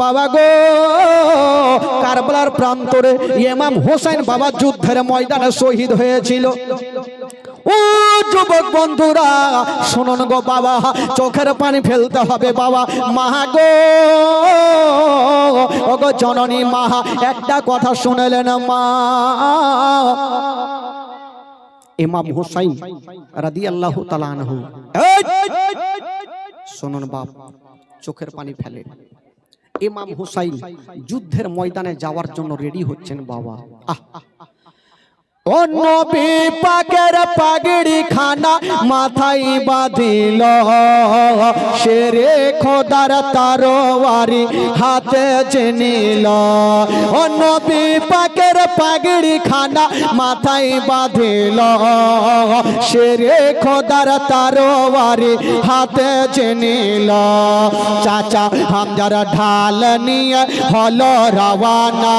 বাবা গো, কারবালার প্রান্তরে ইমাম হোসেন বাবা যুদ্ধের ময়দানে শহীদ হয়েছিল। ও যুবক বন্ধুরা শুনুন গো বাবা, চোখের পানি ফেলতে হবে বাবা। মা গো, ও গো জননী মা, একটা কথা শুনলেন মা। ইমাম হুসাইন রাদিয়াল্লাহু তাআলা আনহু, শুনুন বাপ, চোখের পানি ফেলে। ইমাম হুসাইন যুদ্ধের ময়দানে যাওয়ার জন্য রেডি হচ্ছেন বাবা। ও নবী পাকের পাগড়ি খানা মাথায় বাঁধিল, শেরে খোদার তরবারি হাতে নিল। ও নবী পাকের পাগড়ি খানা মাথায় বাঁধিল, শেরে খোদার তরবারি হাতে নিল। চাচা হামজার ঢাল নিয়ে হলো রওয়ানা,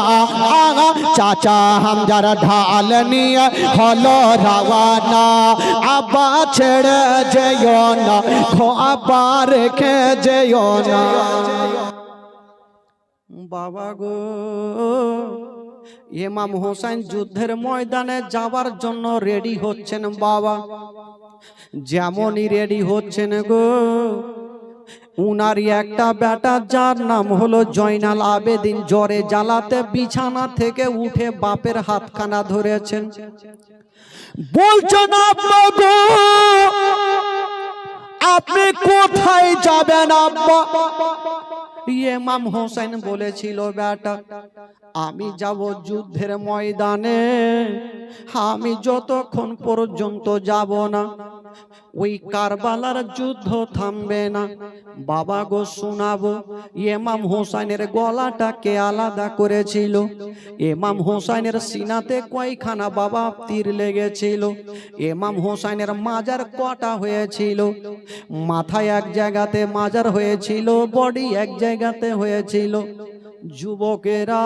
চাচা হামজার ঢাল নিয়ে হলো রওয়ানা। আব্বা ছেড়ে যেও না, আব্বা রেখে যেও না। বাবা গো, ইমাম হোসেন যুদ্ধের ময়দানে যাবার জন্য রেডি হচ্ছেন বাবা। যেমনই রেডি হচ্ছেন গো, উনারই একটা বেটা যার নাম হলো জয়নাল আবেদিন জ্বরে জ্বালাতে বিছানা থেকে উঠে বাপের হাতখানা ধরেছেন। বলছেন আব্বা গো, আপনি কোথায় যাবেন আব্বা? ইমাম হোসেন বলেছিল, বেটা আমি যাব যুদ্ধের ময়দানে, আমি যতক্ষণ পর্যন্ত যাব না ওই কারবালার যুদ্ধ থামবে না। বাবা গো শোনাবো, ইমাম হোসেনের গলাটাকে আলাদা করেছিল। ইমাম হোসেনের সিনাতে কয়খানা বাবা তীর লেগেছিল। ইমাম হোসেনের মাজার কটা হয়েছিল, মাথায় এক জায়গাতে মাজার হয়েছিল, বডি এক জায়গাতে হয়েছিল। যুবকেরা,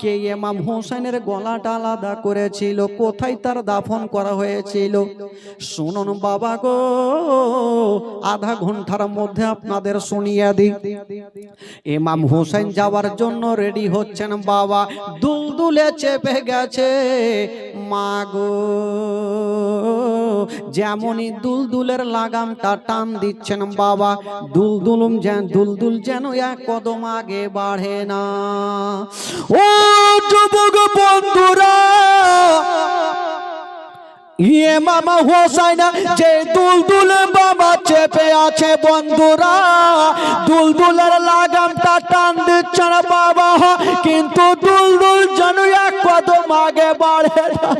কে ইমাম হোসেনের গলাটা আলাদা করেছিল, কোথায় তার দাফন করা হয়েছিল? শুনুন বাবা গো, আধা ঘন্টার মধ্যে আপনাদের শুনিয়ে দিই। ইমাম হোসেন যাওয়ার জন্য রেডি হচ্ছেন বাবা। দুলদুলে চেপে গেছে মা গো, যেমনই দুলদুলের লাগামটা টান দিচ্ছেন বাবা, দুলদুল যেন এক কদম আগে বাড়ে না। ও যুবক বন্ধুরা, ইমাম হোসেন যে দুলদুলে বাবা চেপে আছে বন্ধুরা, দুলদুলের লাগামটা টান দিচ্ছেন বাবা, কিন্তু দুলদুল যেন এক কদম আগে বাড়ে না।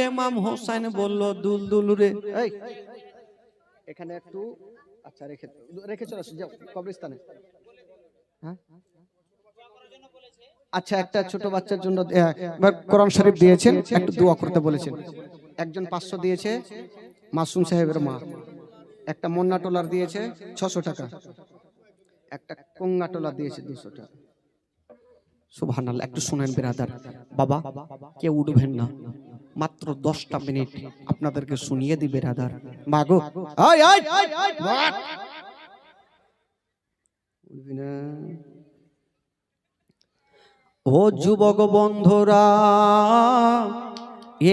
ইমাম হোসেন বলল, দুলদুল রে, এখানে একটু আচ্ছা রেখে চলে আসো, যাও কবরস্থানে। আচ্ছা, একটা ছোট বাচ্চার জন্য কোরআন শরীফ দিয়েছেন, একটু দোয়া করতে বলেছেন। একজন 500 দিয়েছে মাসুম সাহেবের মা, একটা মন্না টোলার দিয়েছে 600 টাকা, একটা কঙ্গা টোলার দিয়েছে 200 টাকা। সুবহানাল্লাহ। একটু শুনেন ব্রাদার, বাবা কেউ উঠবেন না, মাত্র 10টা মিনিট আপনাদেরকে শুনিয়ে দিবে ব্রাদার। মাগো ও যুবক বন্ধুরা,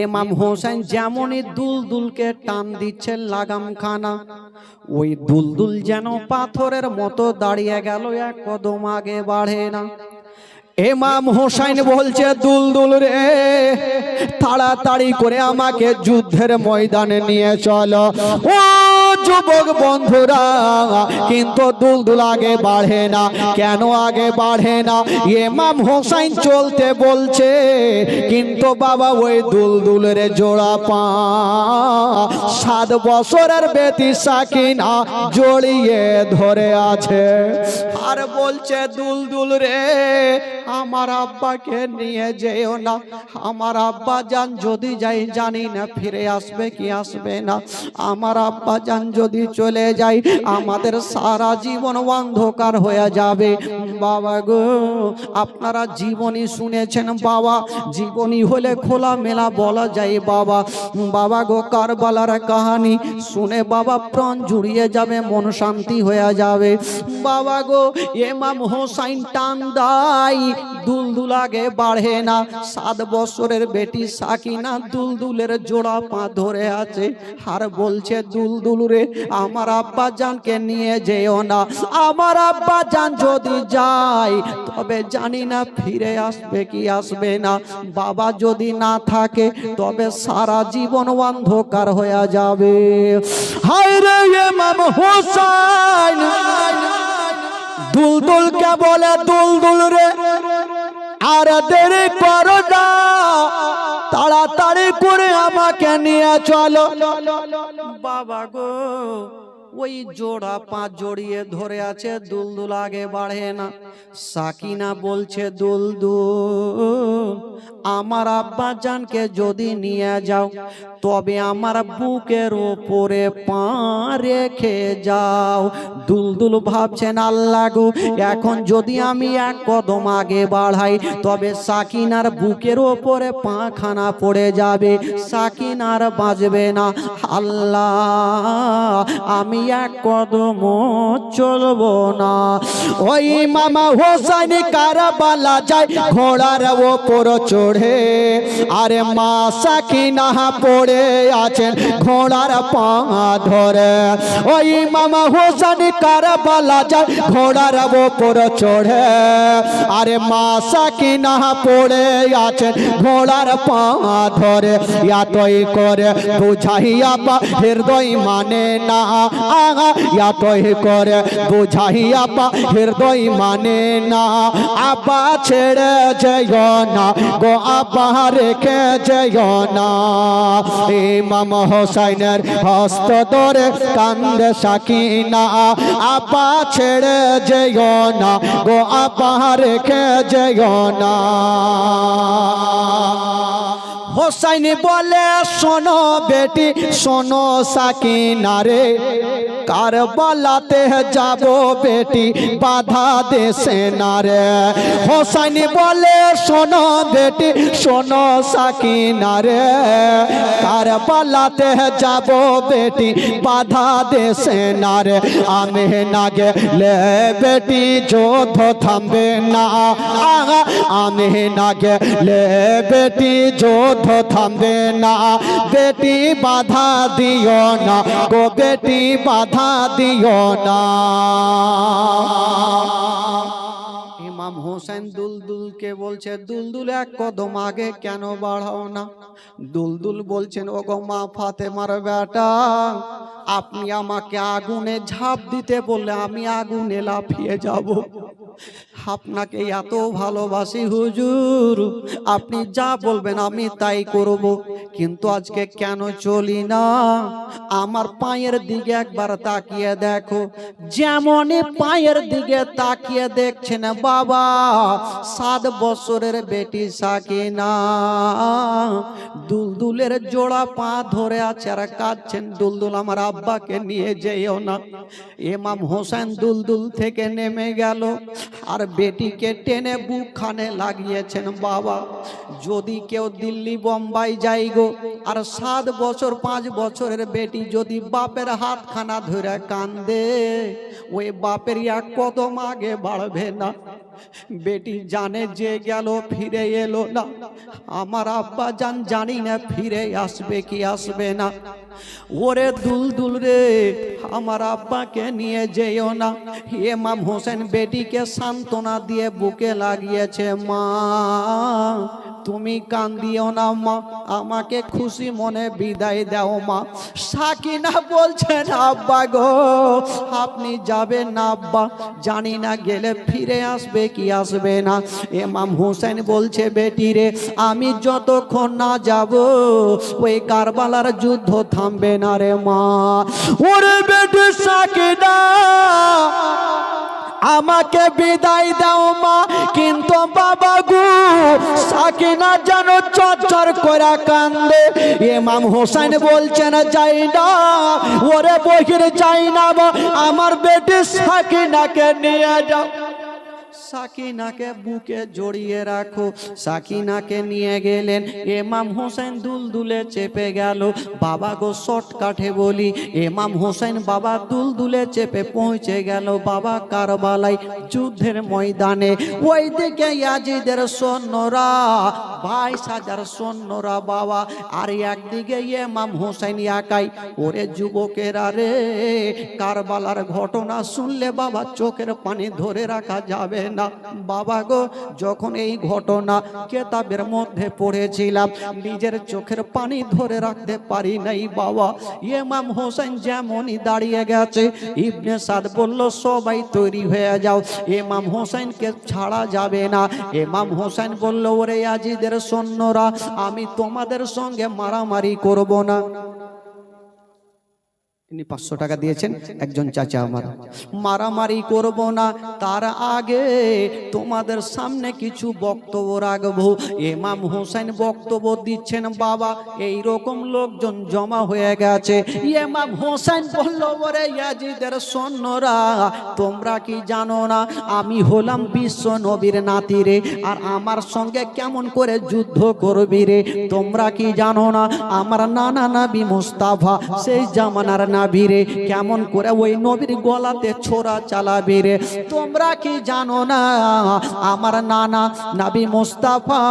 ইমাম হোসেন যেমনই দুলদুলকে টান দিচ্ছেন লাগাম খানা, ওই দুলদুল যেন পাথরের মতো দাঁড়িয়ে গেল, এক কদম আগে বাড়ে না। ইমাম হোসেন বলছে, দুলদুল রে, তাড়াতাড়ি করে আমাকে যুদ্ধের ময়দানে নিয়ে চলো। ও যুবক বন্ধুরা, কিন্তু দুলদুল আগে বাড়ে না। কেন আগে বাড়ে না? ইমাম হোসেন চলতে বলছে, কিন্তু বাবা ওই দুলদুলের জোড়া পা 7 বছরের বেটি সাকিনা জড়িয়ে ধরে আছে। আর বলছে দুলদুল রে আমার আব্বাকে নিয়ে যেও না, আমার আব্বা জান যদি যাই জানি না ফিরে আসবে কি আসবে না, আমার আব্বা জান যদি চলে যায় আমাদের সারা জীবন অন্ধকার হয়ে যাবে। বাবা গো আপনারা জীবনী শুনেছেন বাবা, জীবনী হলে খোলা মেলা বলা যায় বাবা। বাবা গো কারবালার কাহিনী শুনে বাবা প্রাণ জুড়িয়ে যাবে, মন শান্তি হয়ে যাবে। বাবা গো ইমাম হোসাইন টান দাই দুলদুল আগে বাড়ে না, 7 বছরের বেটি সাকিনা দুলদুলের জোড়া পা ধরে আছে আর বলছে দুলদুল রে আমার আব্বা জানকে নিয়ে যেও না, আমার আব্বা জান যদি যায় তবে জানি না ফিরে আসবে কি আসবে না, বাবা যদি না থাকে তবে সারা জীবন অন্ধকার হয়ে যাবে। হায় রে ইমাম হোসেন দুলদুলকে বলে দুলদুল রে আর দেরি করো না, তাড়াতাড়ি করে আমাকে নিয়ে চলো। বাবা গো ওই জোড়া পা জড়িয়ে ধরে আছে, দুলদুল আগে বাড়ে না। সাকিনা বলছে দুলদুল আমার আব্বা জানকে যদি নিয়ে যাও তবে আমার বুকের ওপরে পা রেখে যাও। দুলদুল ভাবছেন আল্লাহ গো এখন যদি আমি এক কদম আগে বাড়াই তবে সাকিনার বুকের ওপরে পা খানা পড়ে যাবে, সাকিনার বাঁচবে না। আল্লাহ আমি এক কদম চলবো না। ওই মামা হোসেন কারবালা যায় ঘোড়ার ওপর চড়ে, আরে মা সাকিনা পড়ে আছেন ঘোড়ার পা ধরে। ওই মামা হোসেন কারবালা যায় ঘোড়ার ওপর চড়ে, আরে মা সাকিনা পড়ে আছেন ঘোড়ার পা ধরে। এতই করে বুঝাইয়া বা হৃদয় মানে না, এতই করে বুঝাইয়া বা হৃদয় মানে না, আব্বা ছেড়ে যেও না গো আব্বা রেখে যেও না। ইমাম হোসেনের হস্ত ধরে কান্দে সাকিনা, আব্বা ছেড়ে যেও না গো আব্বা রেখে যেও না। হোসেন বলে শোনো বেটি শোনো সাকিনা রে, কারবালাতে যাব বেটি বাধা দেশে না রে। হোসেন বলে শোনো বেটি শোনো সাকিনা রে, কারবালাতে যাব বেটি বাধা দেশে না রে। আমি না গেলে বেটি যুদ্ধ থামবে না, আমি না গেলে বেটি যুদ্ধ থামবে না। বেটি বাধা দিও না গো বেটি বাধা দিও না। ইমাম হোসেন দুলদুলকে বলছে দুলদুল এক কদম আগে কেন বাড়াও না। দুলদুল বলছেন ওগো মা ফাতেমার বেটা আপনি আমাকে আগুনে ঝাঁপ দিতে বললে আমি আগুনে লাফিয়ে যাব, আপনাকে এত ভালোবাসি হুজুর আপনি যা বলবেন আমি তাই করব, কিন্তু আজকে কেন চলি না। আমার পায়ের দিকে একবার তাকিয়ে দেখো, যেমনই পায়ের দিকে তাকিয়ে দেখছেন বাবা 7 বছরের বেটি সাকিনা দুলদুলের জোড়া পা ধরে আছে আর কাঁদছেন দুলদুল আমার আব্বাকে নিয়ে যেও না। ইমাম হোসেন দুলদুল থেকে নেমে গেল আর বেটিকে টেনে বুক খানে লাগিয়েছেন। বাবা যদি কেউ দিল্লি বোম্বাই যাই গো আর 7 বছর 5 বছরের বেটি যদি বাপের হাতখানা ধরে কান্দে ওই বাপের এক কদম আগে বাড়বে না। বেটি জানে যে গেল ফিরে এলো না, আমার আব্বা জান জানি না ফিরে আসবে কি আসবে না। ওরে দুলদুল রে আমার আব্বাকে নিয়ে যেও না। ইমাম হোসেন বেটিকে সান্ত্বনা দিয়ে বুকে লাগিয়েছে, মা তুমি কান্দিও না মা, আমাকে খুশি মনে বিদায় দাও মা। সাকিনা বলছেন আব্বা গো আপনি যাবেন না আব্বা, জানি না গেলে ফিরে আসবে কি আসবে না। ইমাম হোসেন বলছে বেটি রে আমি যতক্ষণ না যাব ওই কারবালার যুদ্ধ থামবে না রে মা। ওরে বেটি সাকিনা আমাকে বিদায় দাও মা। কিন্তু বাবা গো সাকিনা যেন চরচর করে কান্দে। ইমাম হোসেন বলছেন যাই না ওরে বহির যাই না, আমার বেটি সাকিনাকে নিয়ে যাও। সাকিনাকে বুকে জড়িয়ে রাখো। সাকিনাকে নিয়ে গেলেন। ইমাম হোসেন দুলদুলে চেপে গেল। বাবা গো শর্টকাটে বলি, ইমাম হোসেন বাবা দুলদুলে চেপে পৌঁছে গেল বাবা কারবালায় যুদ্ধের ময়দানে। ওইদিকে ইয়াজিদের সৈন্যরা 22,000 সৈন্যরা বাবা, আর একদিকে ইমাম হোসেন একাই। ওরে যুবকেরা রে, কারবালার ঘটনা শুনলে বাবা চোখের পানি ধরে রাখা যাবে না। বাবা গো যখন এই ঘটনা কেতাবের মধ্যে পড়েছিলাম নিজের চোখের পানি ধরে রাখতে পারি নাই বাবা। ইমাম হোসেন যেমনই দাঁড়িয়ে গেছে, ইবনে সাদ বলল সবাই তৈরি হয়ে যাও, ইমাম হোসেনকে ছাড়া যাবে না। ইমাম হোসেন বলল ওরে ইয়াজিদের সৈন্যরা, আমি তোমাদের সঙ্গে মারামারি করব না। তিনি 500 টাকা দিয়েছেন একজন চাচা আমার। মারামারি করব না, তার আগে তোমাদের সামনে কিছু বক্তব্য রাখবো। ইমাম হোসেন বক্তব্য দিচ্ছেন বাবা, এই রকম লোকজন জমা হয়ে গেছে। ইমাম হোসেন বলল ওরে ইয়াজিদের সৈন্যরা, তোমরা কি জানো না আমি হলাম বিশ্ব নবীর নাতি রে, আর আমার সঙ্গে কেমন করে যুদ্ধ করবি রে? তোমরা কি জানো না আমার নানা নবী মুস্তাফা সেই জামানার নবী রে, কেমন করে ওই নবীর গলাতে ছোরা চালাবি রে? তোমরা কি জানো না আমার নানা নবী মুস্তাফা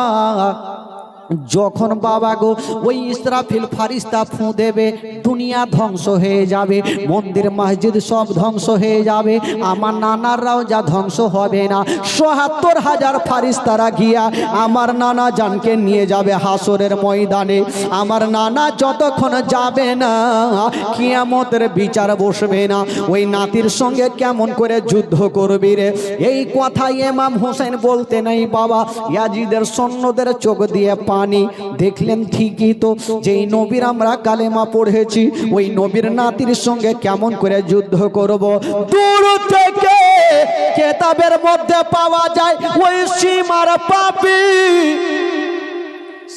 যখন বাবা গো ওই ইসরাফিল ফারিস্তা ফু দেবে, দুনিয়া ধ্বংস হয়ে যাবে, মন্দির মসজিদ সব ধ্বংস হয়ে যাবে, আমার নানারাও যা ধ্বংস হবে না। ৭৭,০০০ ফারিস্তারা গিয়া আমার নানা জানকে নিয়ে যাবে হাসরের ময়দানে। আমার নানা যতক্ষণ যাবে না কিয়ামতের বিচার বসবে না। ওই নাতির সঙ্গে কেমন করে যুদ্ধ করবি রে? এই কথা ইমাম হোসেন বলতে নাই বাবা, ইয়াজিদের সৈন্যদের চোখ দিয়ে পানি। দেখলেন ঠিকই তো, যেই নবীর আমরা কালেমা পড়েছি ওই নবীর নাতির সঙ্গে কেমন করে যুদ্ধ করব। দূর থেকে কেতাবের মধ্যে পাওয়া যায় ওই সীমার পাপী,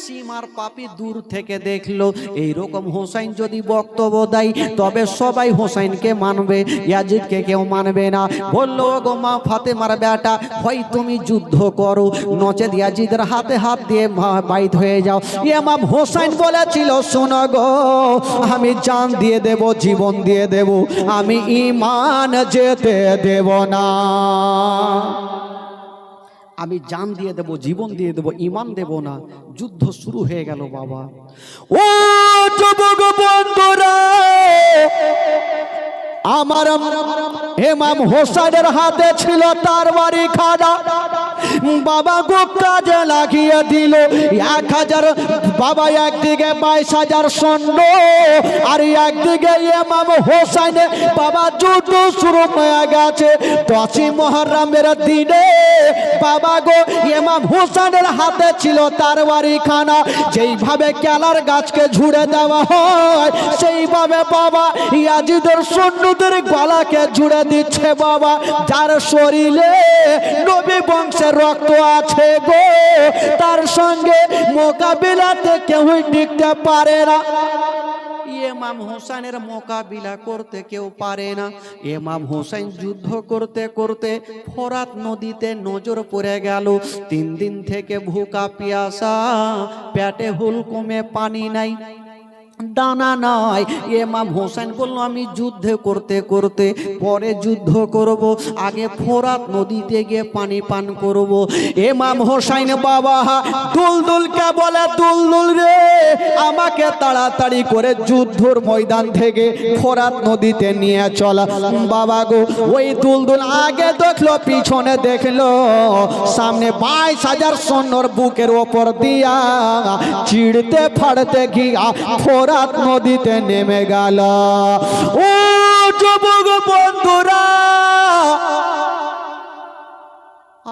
সীমার পাপী দূর থেকে দেখলো এইরকম হোসেন যদি বক্তব্য দেয় তবে সবাই হোসেনকে মানবে, ইয়াজিদকে কেউ মানবে না। বললো গো মা ফাতেমার বেটা, হয় তুমি যুদ্ধ করো, নচেত ইয়াজিদের হাতে হাত দিয়ে বাইদ হয়ে যাও। ইমাম হোসেন বলেছিল শোনো গো, আমি জান দিয়ে দেব, জীবন দিয়ে দেব, আমি ঈমান যেতে দেব না। আমি জান দিয়ে দেব, জীবন দিয়ে দেব, ঈমান দেব না। যুদ্ধ শুরু হয়ে গেল বাবা। ও যুবক বন্ধুরা, আমার ইমাম হোসেনের হাতে ছিল তার বাড়ি খানা। বাবা গো কাজে লাগিয়ে দিল 1000, বাবা একদিকে 22,000 সৈন্য, আর একদিকে ইমাম হোসেন বাবা যুদ্ধ শুরু হয়ে গেছে। 10ই মুহররমের দিনে বাবা গো ইমাম হোসেনের হাতে ছিল তার বাড়ি খানা। যেইভাবে কেলার গাছকে ঝুড়ে দেওয়া হয় সেইভাবে বাবা ইয়াজিদের সৈন্যদের গলাকে জুড়ে দিচ্ছে বাবা। যার শরীরে নবী বংশের রক্ত আছে গো, তার সঙ্গে মোকাবিলাতে কেউ টিকতে পারে না। ইমাম হোসেনের মোকাবিলা করতে কেউ পারে না। ইমাম হোসেন যুদ্ধ করতে করতে ফোরাত নদীতে নজর পড়ে গেল। 3 দিন থেকে ভুকা পিয়াসা, পেটে হুলকুমে পানি নাই, দানা নয়। ইমাম হোসেন বলল আমি যুদ্ধ করতে করতে পরে যুদ্ধ করব, আগে ফোরাত নদীতে গিয়ে পানি পান করব। ইমাম হোসেন বাবা দুলদুলকে বলে, দুলদুল রে আমাকে তাড়াতাড়ি করে যুদ্ধর ময়দান থেকে ফোরাত নদীতে নিয়ে চল। বাবা গো ওই দুলদুল আগে দেখলো, পিছনে দেখলো, সামনে 22,000 সৈন্যর বুকের ওপর দিয়া চিড়তে ফাড়তে গিয়া ফোরাত নদীতে নেমে গেল। ও যুবক বন্ধুরা,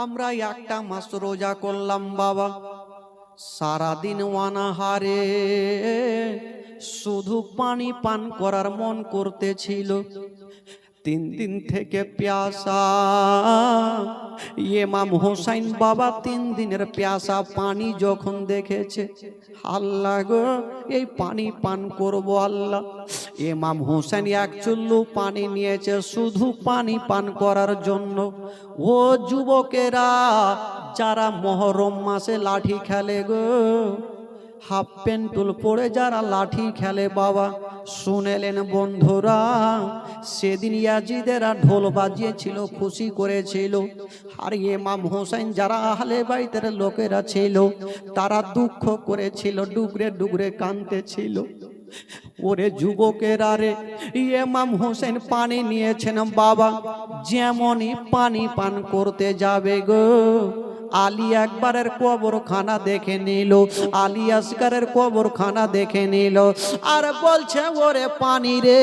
আমরা একটা মাস রোজা করলাম বাবা, সারাদিন অনাহারে শুধু পানি পান করার মন করতেছিল। दिन থেকে प्यासा ইমাম হোসেন বাবা 3 দিনের प्यासा পানি যখন দেখেছে আল্লাহ গো এই পানি পান করব আল্লাহ ইমাম হোসেন এক চুল্লু পানি নিয়েছে শুধু পানি পান করার জন্য ও যুবকেরা যারা মুহররম মাসে লাঠি খেলে গো হাফ প্যান্টুল পরে যারা লাঠি খেলে বাবা শুনেলেন বন্ধুরা সেদিন ইয়াজিদেরা ঢোল বাজিয়েছিল খুশি করেছিল আর ইমাম হোসেন যারা আহলে বাইতের লোকেরা ছিল তারা দুঃখ করেছিল ডুগরে ডুগরে কাঁদতেছিল ওরে যুবকেরা রে ইমাম হোসেন পানি নিয়েছেন বাবা যেমনই পানি পান করতে যাবে গো আলী আকবরের কবরখানা দেখে নিল আলী আসগরের কবরখানা দেখে নিল আর বলছে ওরে পানি রে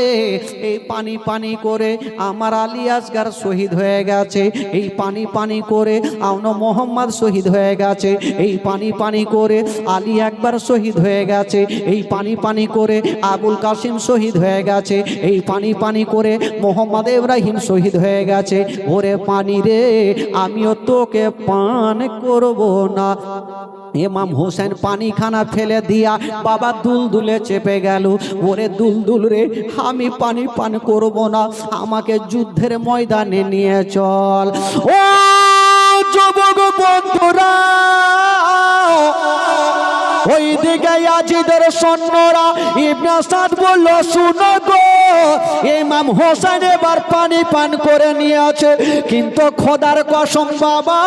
এই পানি পানি করে আমার আলী আসগর শহীদ হয়ে গেছে এই পানি পানি করে আউনো মোহাম্মদ শহীদ হয়ে গেছে এই পানি পানি করে আলী আকবর শহীদ হয়ে গেছে এই পানি পানি করে আবুল কাসিম শহীদ হয়ে গেছে এই পানি পানি করে মোহাম্মদ ইব্রাহিম শহীদ হয়ে গেছে ওরে পানি রে আমিও তোকে পান করব না ইমাম হোসেন পানি খানা ফেলে দিয়া বাবা দুলদুলে চেপে গেল ওরে দুলদুল রে আমি পানি পান করব না আমাকে যুদ্ধের ময়দানে নিয়ে চল ও যুবক বন্ধুরা ওই দিকে ইয়াজিদের সৈন্যরা ইবনে সাদ বলল শুনো গো ইমাম হোসেন এবার পানি পান করে নিয়েছে কিন্তু খোদার কসম বাবা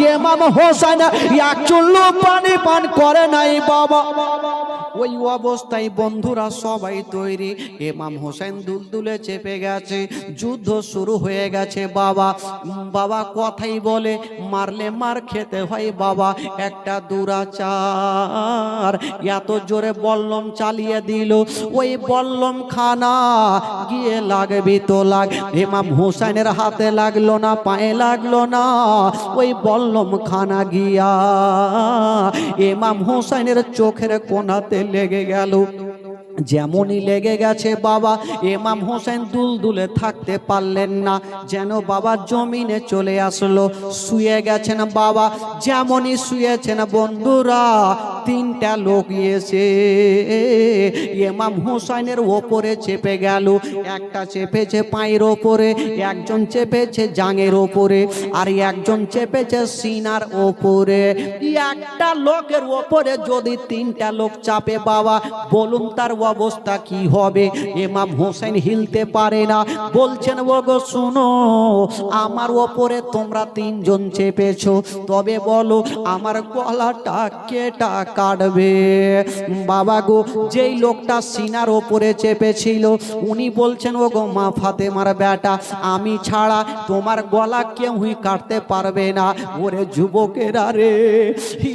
ইমাম হোসেন এক চুল্লু পানি পান করে নাই বাবা ওই অবস্থায় বন্ধুরা সবাই তৈরি ইমাম হোসেন দুলদুলে চেপে গেছে যুদ্ধ শুরু হয়ে গেছে বাবা বাবা কথাই বলে মারলে মার খেতে হয় বাবা একটা দুরাচার এত জোরে বল্লম চালিয়ে দিল ওই বল্লম খানা গিয়ে লাগবে তো লাগ ইমাম হোসেনের হাতে লাগলো না পায়ে লাগলো না ওই বল্লম খানা গিয়া ইমাম হোসেনের চোখের কোণাতে লেগে গেল যেমনই লেগে গেছে বাবা ইমাম হোসেন দুলদুলে থাকতে পারলেন না যেন বাবা জমিনে চলে আসলো শুয়ে গেছেন বাবা যেমনই শুয়েছেন বন্ধুরা তিনটা লোক এসে ইমাম হোসেনের ওপরে চেপে গেল একটা চেপেছে পায়ের ওপরে একজন চেপেছে জাঙের ওপরে আর একজন চেপেছে সিনার ওপরে একটা লোকের ওপরে যদি তিনটা লোক চাপে বাবা বলুন তার অবস্থা কি হবে ইমাম হোসেন হিলতে পারে না বলছেন ওগো শুনো আমার ওপরে তোমরা তিনজন চেপেছো তবে বলো আমার গলাটা কেটা কাটবে বাবা গো যেই লোকটা সিনার ওপরে চেপেছিল উনি বলছেন ওগো মা ফাতেমার বেটা আমি ছাড়া তোমার গলা কেউই কাটতে পারবে না ওরে যুবকেরা রে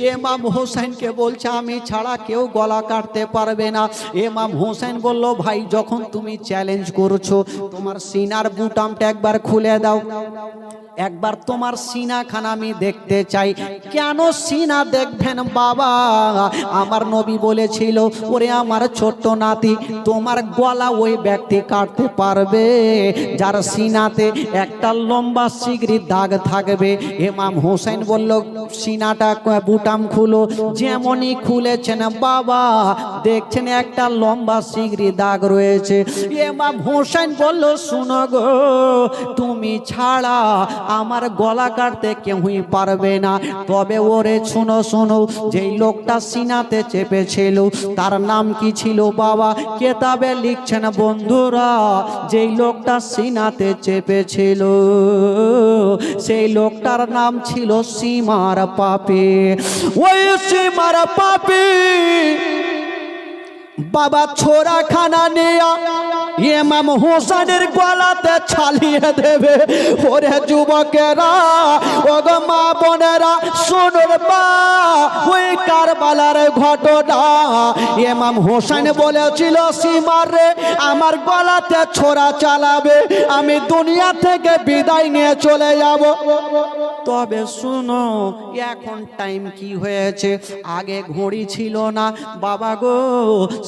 ইমাম হোসেনকে বলছে আমি ছাড়া কেউ গলা কাটতে পারবে না ইমাম হোসেন বলল ভাই যখন তুমি চ্যালেঞ্জ করছো তোমার সিনার বুটামটা একবার খুলে দাও একবার তোমার সিনা খানা আমি দেখতে চাই কেন সিনা দেখবেন বাবা আমার নবী বলেছিল ওরে আমার ছোট্ট নাতি তোমার গলা ওই ব্যক্তি কাটতে পারবে যার সিনাতে একটা লম্বা শিগরি দাগ থাকবে ইমাম হোসেন বলল সিনাটা বুটাম খুলো যেমনই খুলেছেন বাবা দেখছেন একটা লম্বা শিগরি দাগ রয়েছে ইমাম হোসেন বলল শুনো গো তুমি ছাড়া আমার গলা কাটতে কেউই পারবে না তবে ওরে শুনো শুনো যেই লোকটা সিনাতে চেপেছিল তার নাম কি ছিল বাবা কেতাবে লিখছেন বন্ধুরা যেই লোকটা সিনাতে চেপেছিল সেই লোকটার নাম ছিল সীমার পাপী ওই সীমার পাপী বাবা ছোরা খানা নিয়া ইমাম হোসেনের গলাতে ছালিয়ে দেবে ওরে যুবকেরা ওগো মা বোনেরা শুনুন বা ওই কারবালার ঘটনা ইমাম হোসেন বলেছিল সীমার রে আমার গলাতে ছোরা চালাবে আমি দুনিয়া থেকে বিদায় নিয়ে চলে যাব তবে শুনো এখন টাইম কি হয়েছে আগে ঘড়ি ছিল না বাবা গো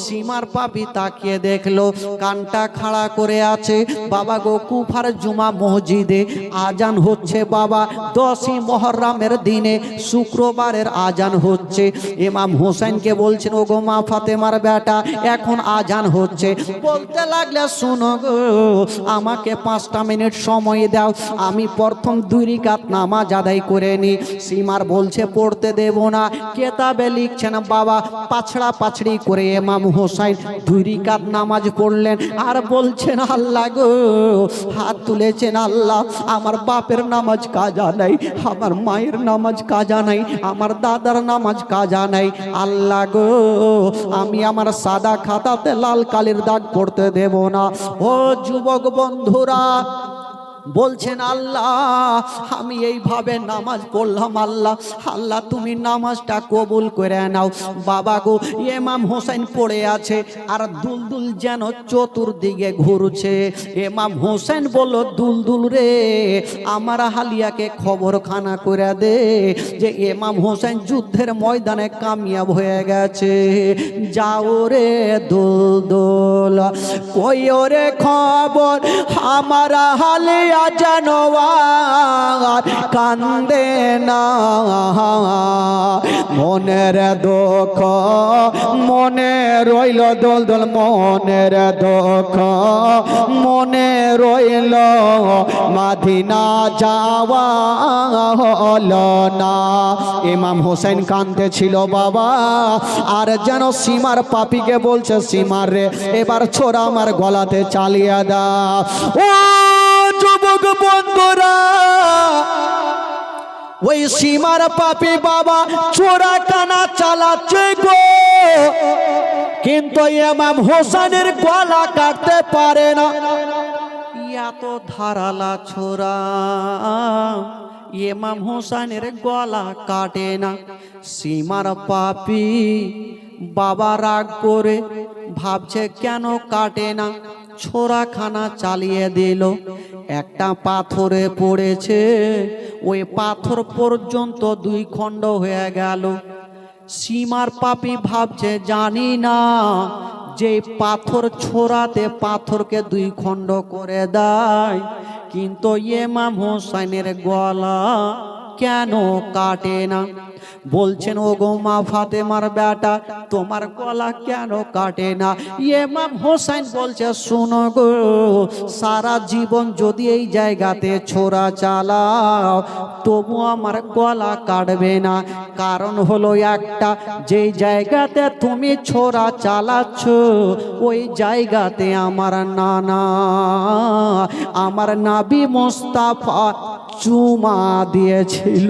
সীমার পাপী তাকিয়ে দেখলো কানটা লোকটা খাড়া করে আছে বাবা গো কুফার জুমা মসজিদে আজান হচ্ছে বাবা 10ই মুহররমের দিনে শুক্রবারের আজান হচ্ছে ইমাম হোসেনকে বলছেন ও গো মা ফাতেমার বেটা এখন আজান হচ্ছে বলতে লাগলে শুনো গো আমাকে 5টা মিনিট সময় দাও আমি প্রথম 2 রাকাত নামাজ আদায় করে নি সীমার বলছে পড়তে দেব না কিতাবে লিখছেন বাবা পাছড়া পাছড়ি করে ইমাম হোসেন 2 রাকাত নামাজ পড়লেন আর বলছেন আল্লাহ গো হাত তুলেছেন আল্লাহ আমার বাপের নামাজ কাজা নাই আমার মায়ের নামাজ কাজা নাই আমার দাদার নামাজ কাজা নাই আল্লাহ গো আমি আমার সাদা খাতাতে লাল কালির দাগ পড়তে দেব না ও যুবক বন্ধুরা বলছেন আল্লাহ আমি এইভাবে নামাজ পড়লাম আল্লাহ আল্লাহ তুমি নামাজটা কবুল করে নাও বাবা গো ইমাম হোসেন পড়ে আছে আর দুলদুল যেন চতুর্দিকে ঘুরছে ইমাম হোসেন বলল দুলদুল রে আমার হালিয়াকে খবরখানা করে দে যে ইমাম হোসেন যুদ্ধের ময়দানে কামিয়াব হয়ে গেছে যাও রে দুলদুল কই রে খবর আমার হালিয়া জানোয়ার কান্দে না মনের দুঃখ মনে রইল দোল দোল মনের দুঃখ মনে রইল মদিনা যাওয়া হলো না ইমাম হোসেন কান্দে ছিল বাবা আর যেন সীমার পাপিকে বলছে সীমার রে এবার ছোড়া আমার গলাতে চালিয়ে দাও ও যুবক বন্ধুরা ওই সীমার পাপী বাবা চোরা কানা চালাচ্ছে গো কিন্তু ইমাম হোসেনের গলা কাটতে পারে না এত ধারালা ছোরা ইমাম হোসেনের গলা কাটে না সীমার পাপী বাবা রাগ করে ভাবছে কেন কাটে না ছোরাখানা চালিয়ে দিল একটা পাথরে পড়েছে ওই পাথর পর্যন্ত 2 খণ্ড হয়ে গেল সীমার পাপী ভাবছে জানি না যে পাথর ছোড়াতে পাথরকে 2 খণ্ড করে দেয় কিন্তু ইমাম হোসেনের গলা কেন কাটে না বলছেন ও গো মা ফাতেমার বেটা তোমার গলা কেন কাটে না ইমাম হোসেন বলছে শোনো গো সারা জীবন যদি এই জায়গাতে ছোরা চালাও তবু আমার গলা কাটবে না কারণ হলো একটা যেই জায়গাতে তুমি ছোরা চালাচ্ছ ওই জায়গাতে আমার নানা আমার নবী মুস্তাফা চুমা দিয়েছিল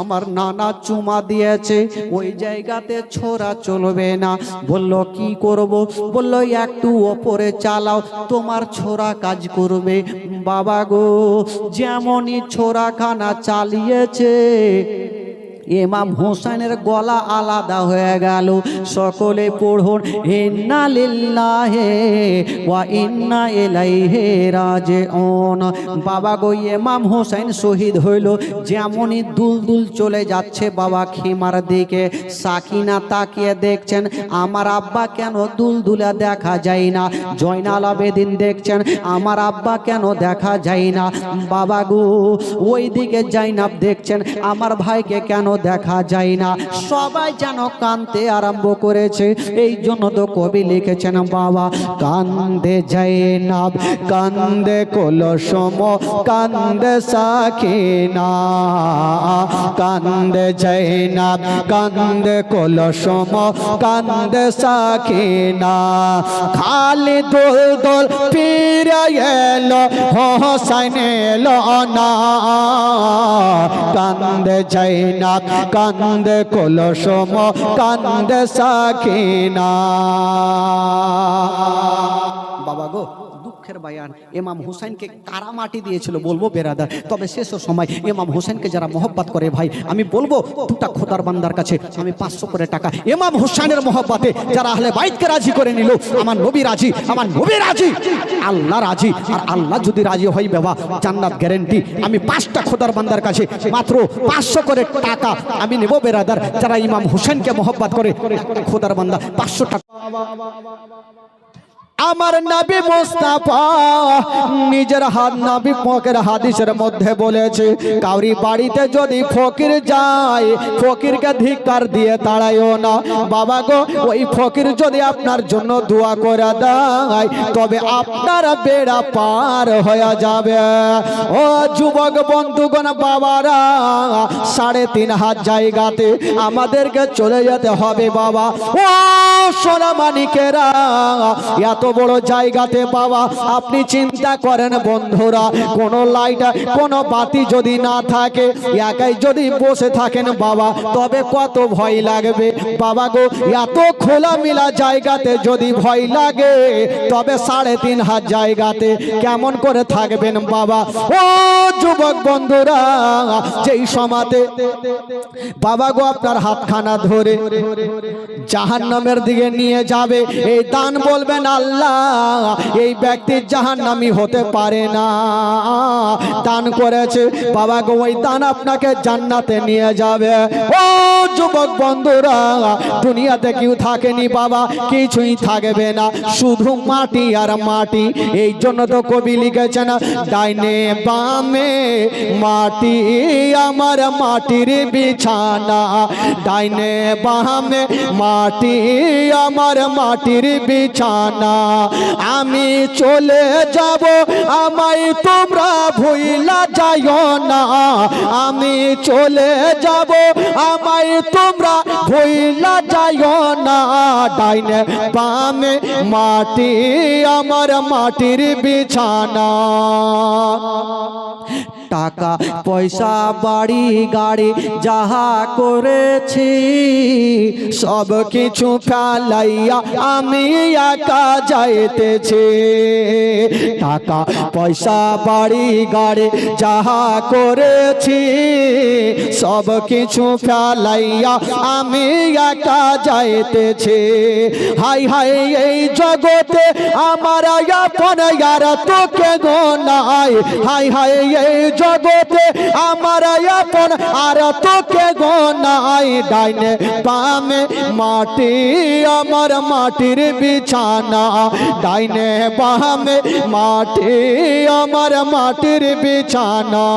আমার নানা চুমা দিয়েছে ওই জায়গাতে ছোরা চলবে না বলল কি করব বলল একটু ওপরে চালাও তোমার ছোরা কাজ করবে বাবা গো যেমনই ছোরাখানা চালিয়েছে ইমাম হোসেনের গলা আলাদা হয়ে গেল সকলে পড়ুন ইন্না লিল্লাহি ওয়া ইন্না ইলাইহি রাজিউন বাবা গো ইমাম হোসেন শহীদ হইল যেমনই দুলদুল চলে যাচ্ছে বাবা খিমার দিকে সাকিনা তাকিয়ে দেখছেন আমার আব্বা কেন দুলদুলা দেখা যায় না জয়নাল আবেদিন দেখছেন আমার আব্বা কেন দেখা যায় না বাবা গো ওই দিকে জাইনাব দেখছেন আমার ভাইকে কেন দেখা যায় না সবাই যেন কাঁদতে আরম্ভ করেছে এই জন্য তো কবি লিখেছেন বাবা কান্দে জাইনাব কান্দে কলসম কান্দে সাকিনা কান্দে জাইনাব কান্দে কলসম কান্দে সাকিনা খালি দোল দোল ফিরে এলো হোসেন এলো না কান্দে জাইনাব কান্দে কলসম কান্দে সাকিনা বাবা গো দুঃখের বায়ান ইমাম হুসাইনকে কারা মাটি দিয়েছিল বলবো বেরাদার তবে শেষ সময় ইমাম হুসাইনকে যারা মহব্বত করে ভাই আমি বলবো দুটা খোদার বান্দার কাছে আমি 500 করে টাকা ইমাম হুসাইনের মহব্বতে যারা আহলে বাইতকে রাজি করে নিল আমার নবী রাজি আমার নবী রাজি আল্লাহ রাজি আর আল্লাহ যদি রাজি হয় বাবা জান্নাত গ্যারান্টি আমি 5টা খোদার বান্দার কাছে মাত্র 500 করে টাকা আমি নেব বেরাদার যারা ইমাম হুসাইনকে মহব্বত করে খোদার বান্দা 500 টাকা আমার নবী মুস্তাফা নিজের হাত নবী পাকের হাদিসের মধ্যে বলেছে, কাউরি বাড়িতে যদি ফকির যায়, ফকিরকে ধিক্কার দিয়ে তাড়াইও না। বাবা গো, ওই ফকির যদি আপনার জন্য দোয়া করে দেয়, তবে আপনার বেড়া পার হয়ে যাবে। ও যুবক বন্ধুগণ, বাবারা, 3.5 হাত জায়গাতে আমাদেরকে চলে যেতে হবে বাবা। ও সোনা মানিকেরা, এত বড় জায়গাতে বাবা, আপনি চিন্তা করেন বন্ধুরা, কোনো লাইট কোনো বাতি যদি না থাকে, একাই যদি বসে থাকেন বাবা, তবে কত ভয় লাগবে বাবা গো। এত খোলামেলা জায়গাতে যদি ভয় লাগে, তবে 3.5 হাত জায়গাতে কেমন করে থাকবেন বাবা। ও যুবক বন্ধুরা, যেই সমাতে বাবা গো আপনার হাতখানা ধরে জাহান্নামের দিকে নিয়ে যাবে, এই দান বলবেন আল্লাহ, এই ব্যক্তি জাহান্নামী হতে পারে না, দান করেছে বাবা গো, ওই দান আপনাকে জান্নাতে নিয়ে যাবে। ও যুবক বন্ধুরা, দুনিয়াতে কেউ থাকেনি বাবা, কিছুই থাকবে না, শুধু মাটি আর মাটি। এই জন্য তো কবি লিখেছেন, ডাইনে বামে মাটি আমার মাটির বিছানা, ডাইনে বামে মাটি আমার মাটির বিছানা। আমি চলে যাব, আমায় তোমরা ভুইলা যাইও না, আমি চলে যাব, আমায় তোমরা ভুইলা যাইও না, ডাইনে বামে মাটি আমার মাটির বিছানা। টাকা পয়সা বাড়ি গাড়ি যাহা করেছি, সব কিছু ফেলাইয়া আমি একা যাইতেছি। টাকা পয়সা বাড়ি গাড়ি যাহা করেছি, সব কিছু ফেলাইয়া আমি একা যাইতেছি। হাই হাই এই জগতে আমার আপন আর তোকে গোনাই, হাই হাই এই জগতে আমার আপন আর তোকে গোনাই, ডাইনে বামে মাটি আমার মাটির বিছানা, ডাইনে বামে মাটি আমার মাটির বিছানা।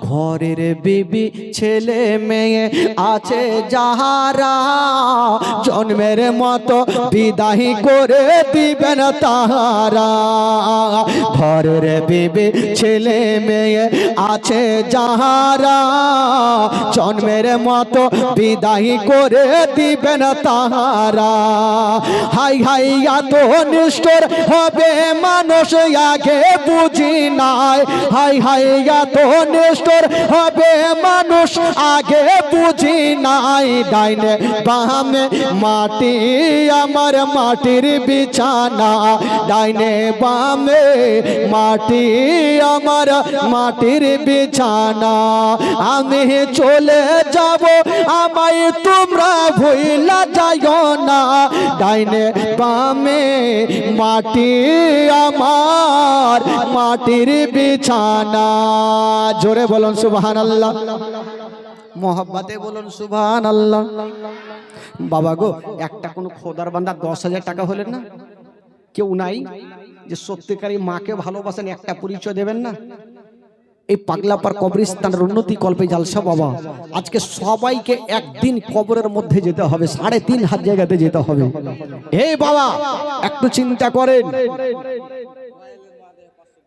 ঘরের বিবি ছেলে মেয়ে আছে যাহারা, জন্মের মতো বিদায় করে দিবেন তাহারা। ঘরের বিবি ছেলে মেয়ে আছে যাহারা, জন্মের মতো বিদায় করে দিবেন তাহারা। হাই হাই এত নিষ্ঠুর হবে মানুষ আগে বুঝি নাই, হাই হাই এত নিষ্ঠুর হবে মানুষ আগে বুঝি নাই, ডাইনে বামে মাটি আমার মাটির বিছানা, ডাইনে বামে মাটি আমার মাটির বিছানা। আমি চলে যাব, আমায় তোমরা ভুইলা যাইও না, ডাইনে বামে মাটি আমার মাটির বিছানা। জোরে বলুন সুবহানাল্লাহ, মোহাব্বতে বলুন সুবহানাল্লাহ। বাবা গো, একটা কোন খোদার বান্দা 10,000 টাকা হলেন না, কেউ নাই যে সত্যিকারী মাকে ভালোবাসেন, একটা পরিচয় দেবেন না? এই পাগলাপার কবরস্থানের উন্নতি কল্পে জালসা বাবা, আজকে সবাইকে একদিন কবরের মধ্যে যেতে হবে, 3.5 হাত জায়গাতে যেতে হবে। এই বাবা একটু চিন্তা করেন,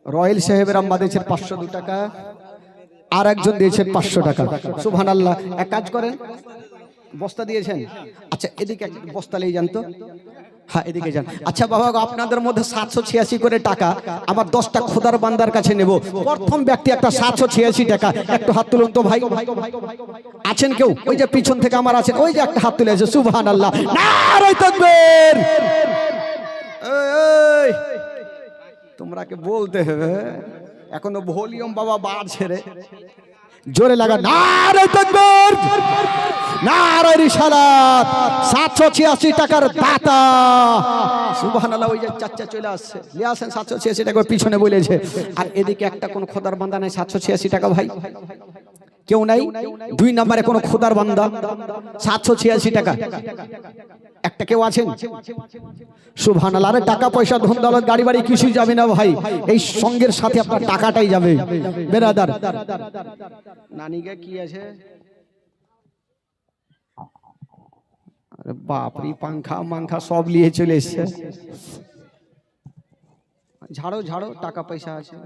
রয়েল সাহেবের আম্মা দিয়েছেন 502 টাকা, আর একজন দিয়েছেন 500 টাকা। সুবহানাল্লাহ। এক কাজ করেন, বস্তা দিয়েছেন, আচ্ছা এদিকে বস্তা নিয়ে যান তো, হ্যাঁ এদিকে যান। আচ্ছা বাবা, আপনাদের মধ্যে 786 করে টাকা আবার 10টা খোদার বান্দার কাছে নেব। প্রথম ব্যক্তি একটা 786 টাকা, একটু হাত তুলুন তো ভাই। আছেন কেউ? ওই যে পিছন থেকে আমার আছেন, ওই যে একটা হাত তুলেছে। সুবহানাল্লাহ, নারে তাকবীর। এই তোমরা কে বলতে হবে, এখনো ভলিউম বাবা বাড়ছে রে, জোরে লাগা নারে তাকবীর, নারে রিসালাত। 786 টাকার দাতা, সুবহানাল্লাহ। ওই যে চাচা চলে আসছে, নিয়ে আসেন 786 টাকা, পিছনে বলেছে। আর এদিকে একটা কোন খোদার বান্দা নাই 786 টাকা ভাই, কেউ নাই। 2 নম্বরে কোনো খোদার বান্দা 786 টাকা। একটা কেউ আছেন? সুবহানাল্লাহ। আরে টাকা পয়সা ধন দৌলত গাড়ি বাড়ি কিছুই যাবে না ভাই, এই সঙ্গের সাথে আপনার টাকাটাই যাবে বেরাদার। নানিকে কি আছে? আরে বাপরে, পাংখা মাংখা সব নিয়ে চলে এসছে। ঝাড়ো ঝাড়ো, টাকা পয়সা আছে,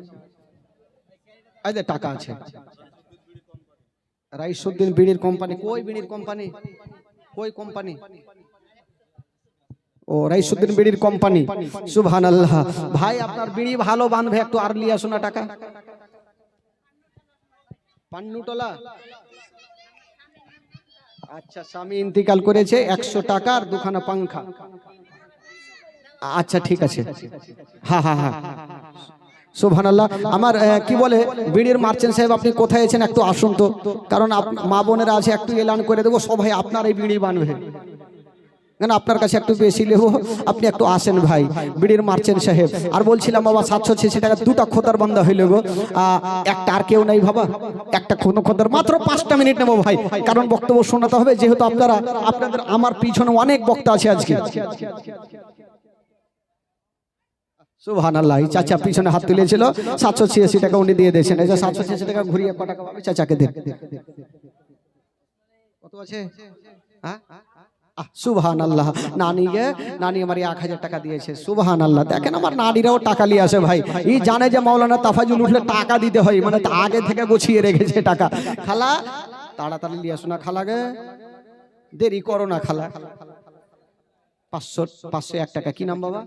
এই যে টাকা আছে। রাইসুদ্দিন বিড়ির কোম্পানি, কই বিড়ির কোম্পানি, কই কোম্পানি? ও রাইসুদ্দিন বিড়ির কোম্পানি। সুবহানাল্লাহ। ভাই আপনার বিড়ি ভালো বাঁধবে, একটু আর লিয়ে আসো না টাকা। পান্নুটলা, আচ্ছা স্বামী ইন্তিকাল করেছে, 100 টাকার দুখানা পাংখা। আচ্ছা ঠিক আছে, হ্যাঁ হ্যাঁ হ্যাঁ। সুবহানাল্লাহ। আমার কি বলে বিড়ির মার্চেন্ট সাহেব, আপনি কোথায় আছেন? একটু আসুন তো, কারণ মা বোনেরা আছে, একটু এলান করে দেবো সবাই আপনার এই বিড়ি বানবে, কেন আপনার কাছে একটু বেশি নেবো, আপনি একটু আসেন ভাই বিড়ির মার্চেন্ট সাহেব। আর বলছিলাম বাবা 786 টাকা 2টা খোদার বান্দা হইল গো, একটা আর কেউ নাই বাবা, একটা কোনো খোদার, মাত্র 5টা মিনিট নেবো ভাই, কারণ বক্তব্য শোনাতে হবে, যেহেতু আপনাদের আমার পিছনে অনেক বক্তা আছে আজকে। সুবহানাল্লাহ। চাচা পিছনে হাত তুলেছিল, 786 টাকা উনি দিয়ে দিয়েছেন। এই যে 786 টাকা ঘুরিয়ে কত টাকা পাবে চাচাকে দেন। কত আছে? হ্যাঁ সুবহানাল্লাহ। নানি আমার 1000 টাকা দিয়েছে। সুবহানাল্লাহ। দেখেন আমার নানিরাও টাকা নিয়ে আসে ভাই, এই জানে যে মাওলানা তাফাজুল উঠলে টাকা দিতে হয়, মানে আগে থেকে গুছিয়ে রেখেছে টাকা। খালা তাড়াতাড়ি নিয়ে আসো না খালা গে, দেরি করো না খালা। 501 টাকা। কি নাম বাবা?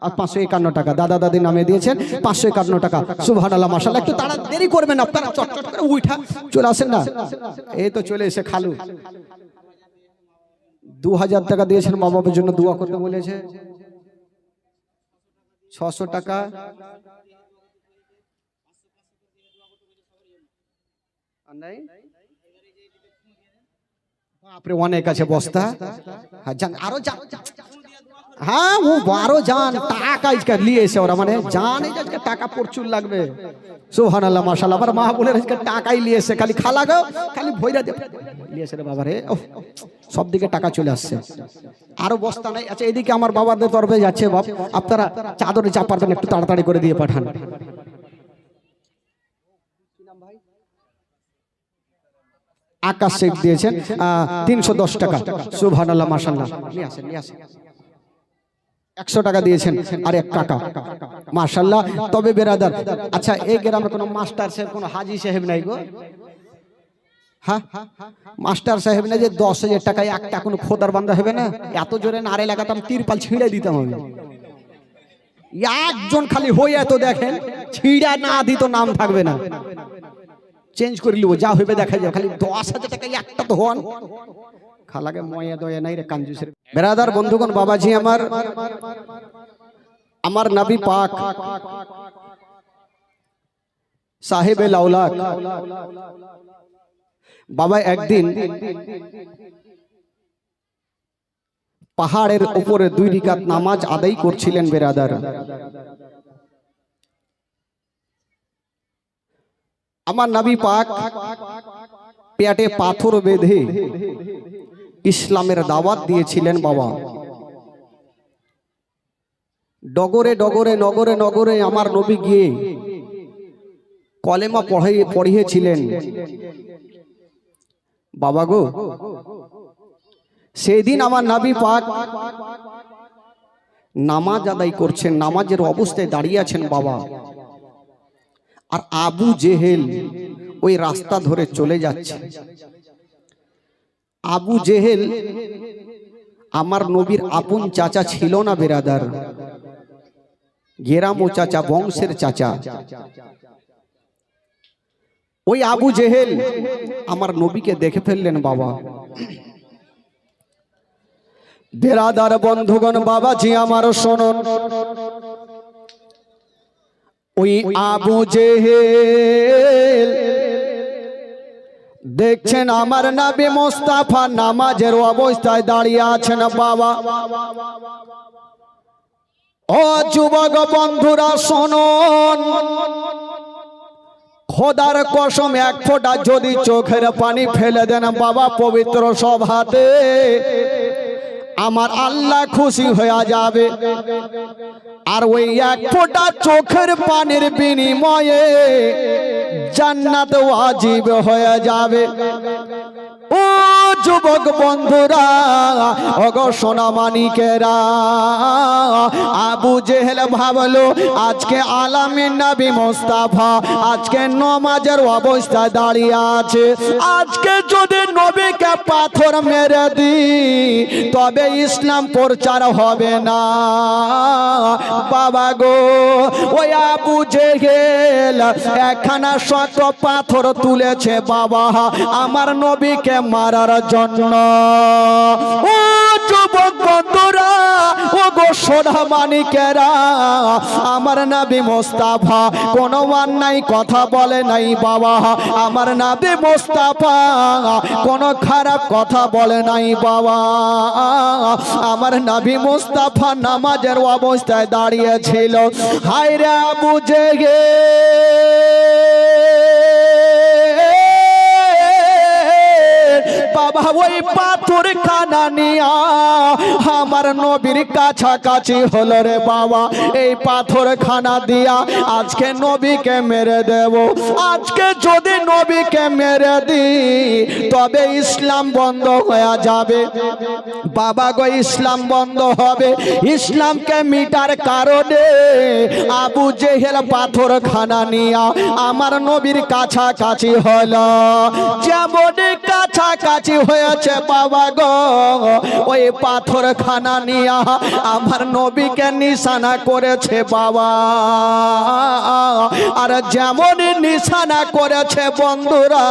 551 টাকা দাদা দাদি নামে দিয়েছেন, 551 টাকা। সুবহানাল্লাহ মাশাআল্লাহ। একটু তাড়া দেরি করবেন আপনারা, চটচট করে উঠা চলে আসেন না। এই তো চলে এসে খালু 2000 টাকা দিয়েছেন, মা বাবার জন্য দোয়া করতে বলেছে। 600 টাকা। বাপরে অনেক আছে বস্তা। আরো হ্যাঁ ও বারো জান টাকা নিয়ে এসে ওরা, মানে জানে যে টাকা প্রচুর লাগবে। সুবহানাল্লাহ মাশাআল্লাহ। আবার মা বলে টাকাই নিয়ে এসে, খালি খালা গো খালি ভইরা দিয়ে নিয়ে এসে রে বাবা রে, সব দিকে টাকা চলে আসছে। আরো বস্তা নাই। আচ্ছা এদিকে আমার বাবাদের তরফে যাচ্ছে, বাপ আপনারা চাদরে চাপার দেন, একটু তাড়াতাড়ি করে দিয়ে পাঠান। আকাশ শেখ দিয়েছেন 310 টাকা। সুবহানাল্লাহ মাশাআল্লাহ। নিয়ে আসেন নিয়ে আসেন। 100 টাকা দিয়েছেন আর 1 টাকা। মাশাআল্লাহ। তবে বেরাদার, আচ্ছা এই গ্রামে কোনো মাস্টার সাহেব, কোনো হাজি সাহেব নাই গো? হ্যাঁ মাস্টার সাহেব না, যে 10,000 টাকায় একটা কোনো খোদার বান্দা হবে না? এত জোরে নারে লাগাতাম, তিরপাল ছিঁড়ে দিতাম আমি। একজন খালি হইয়া তো দেখেন, ছিঁড়া না দিত নাম থাকবে না, চেঞ্জ করে লিব, যা হইবে দেখা যাবে। খালি 10,000 টাকায় একটা তো হন খালাকে ময়া দয়া নাই রে কাঞ্জুসের। বেরাদার বন্ধুগণ, বাবাজি আমার নবী পাক সাহেবে লাউলাক বাবা একদিন পাহাড়ের উপরে 2 রাকাত নামাজ আদায় করছিলেন। বেরাদার আমার নবী পাক পেটে পাথর বেঁধে ইসলামের দাওয়াত দিয়েছিলেন বাবা। ডগরে ডগরে নগরে নগরে আমার নবী গিয়ে কলেমা পড়িয়েছিলেন বাবা গো। সেদিন আমার নবী পাক নামাজ আদায় করছেন, নামাজের অবস্থায় দাঁড়িয়ে আছেন বাবা। আর আবু জেহেল ওই রাস্তা ধরে চলে যাচ্ছে। আবু জেহেল আমার নবীর আপন চাচা ছিল না বেরাদার, গেরামো চাচা, বংশের চাচা। ওই আবু জেহেল আমার নবীকে দেখে ফেললেন বাবা। বেরাদার বন্ধুগণ, বাবাজি আমার শুনুন, ওই আবু জেহেল দেখছেন আমার নবী মুস্তাফা নামাজের অবস্থায় দাঁড়িয়ে আছেন বাবা। ও যুবক বন্ধুরা শুনুন, খোদার কসম এক ফোঁটা যদি চোখের পানি ফেলে দেন বাবা পবিত্র সভাতে, আমার আল্লাহ খুশি হয়ে যাবে। আর ওই এক ফোঁটা চোখের পানির বিনিময়ে জান্নাত ওয়াজিব হয়ে যাবে। ও যুবক বন্ধুরা, ওগো সোনা মানিকেরা, আবু জেহেল ভাবলো আজকে আলামিন নবী মুস্তাফা আজকে নমাজের অবস্থায় দাঁড়িয়ে আছে, আজকে যদি নবীকে পাথর মেরে দিই তবে ইসলাম প্রচার হবে না। বাবা গো, ওই আবু জেহেল একখানা শক্ত পাথর তুলেছে বাবা আমার নবীকে মারার জন্য। ও যুবক বন্ধুরা, ও গো সোনা মানিকেরা, আমার নবী মুস্তাফা কোনো অন্যায় কথা বলে নাই বাবা, আমার নবী মুস্তাফা কোনো খারাপ কথা বলে নাই বাবা। আমার নবী মুস্তাফা নামাজের অবস্থায় দাঁড়িয়েছিল। হায় রে আবু জেহেল, বাবা ওই পাথর খানা নিয়া আমার নবীর কাছাকাছি হলো রে বাবা। এই পাথর খানা দিয়া আজকে নবীকে মেরে দেব। আজকে যদি নবীকে মেরে দিই তবে ইসলাম বন্ধ হয়ে যাবে বাবা গো, ইসলাম বন্ধ হবে। ইসলামকে মিটার কারণে আবু জেহেল পাথর খানা নিয়া আমার নবীর কাছাকাছি হলো। যেমন কাছাকাছি হয়েছে বাবা গো, ওই পাথর খানা নিয়া আমার নবীকে নিশানা করেছে বাবা। আর যেমন নিশানা করেছে বন্ধুরা,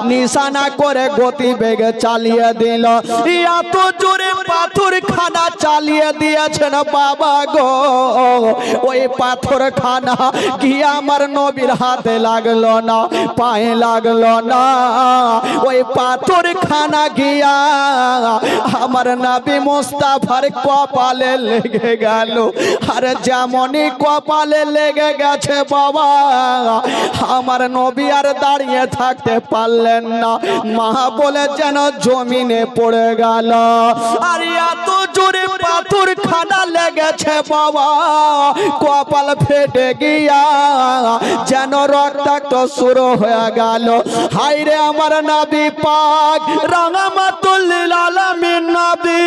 নিশানা করে গতি বেগে চালিয়ে দিল। এত জোরে পাথর খানা চালিয়ে দিয়েছেন বাবা গো, ওই পাথর খানা গিয়ে আমার নবীর হাতে লাগলো না, পায়ে লাগলো না, ওই পাথর খানা গিয়া আমার নবী মুস্তাফার কপালে লেগে গেল। আর যেমনই কপালে লেগে গেছে বাবা, আমার নবী আর দাঁড়িয়ে থাকতে পারলেন না, মা বলে যেন জমিনে পড়ে গেল। আর এত জোরে পাথর খানা লেগেছে বাবা, কপাল ফেটে গিয়া যেন রক্তাক্ত শুরু হয়ে গেল। হায় রে আমার নবী পাক রাহমাতুল লিল আলামিন নবী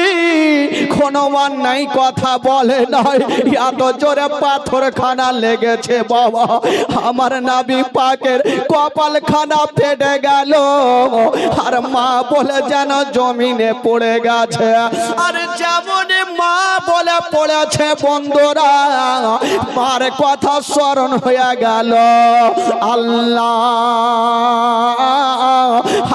কোনো অন্যায় কথা বলে নাই, এত জোরে পাথর খানা লেগেছে বাবা, আমার নবী পাকের কপাল খানা ফেটে গেল। আর মা বলে যেন জমিনে পড়ে গেছে। আর যেমন মা বলে পড়েছে বন্ধুরা, মার কথা স্মরণ হয়ে গেল। আল্লাহ,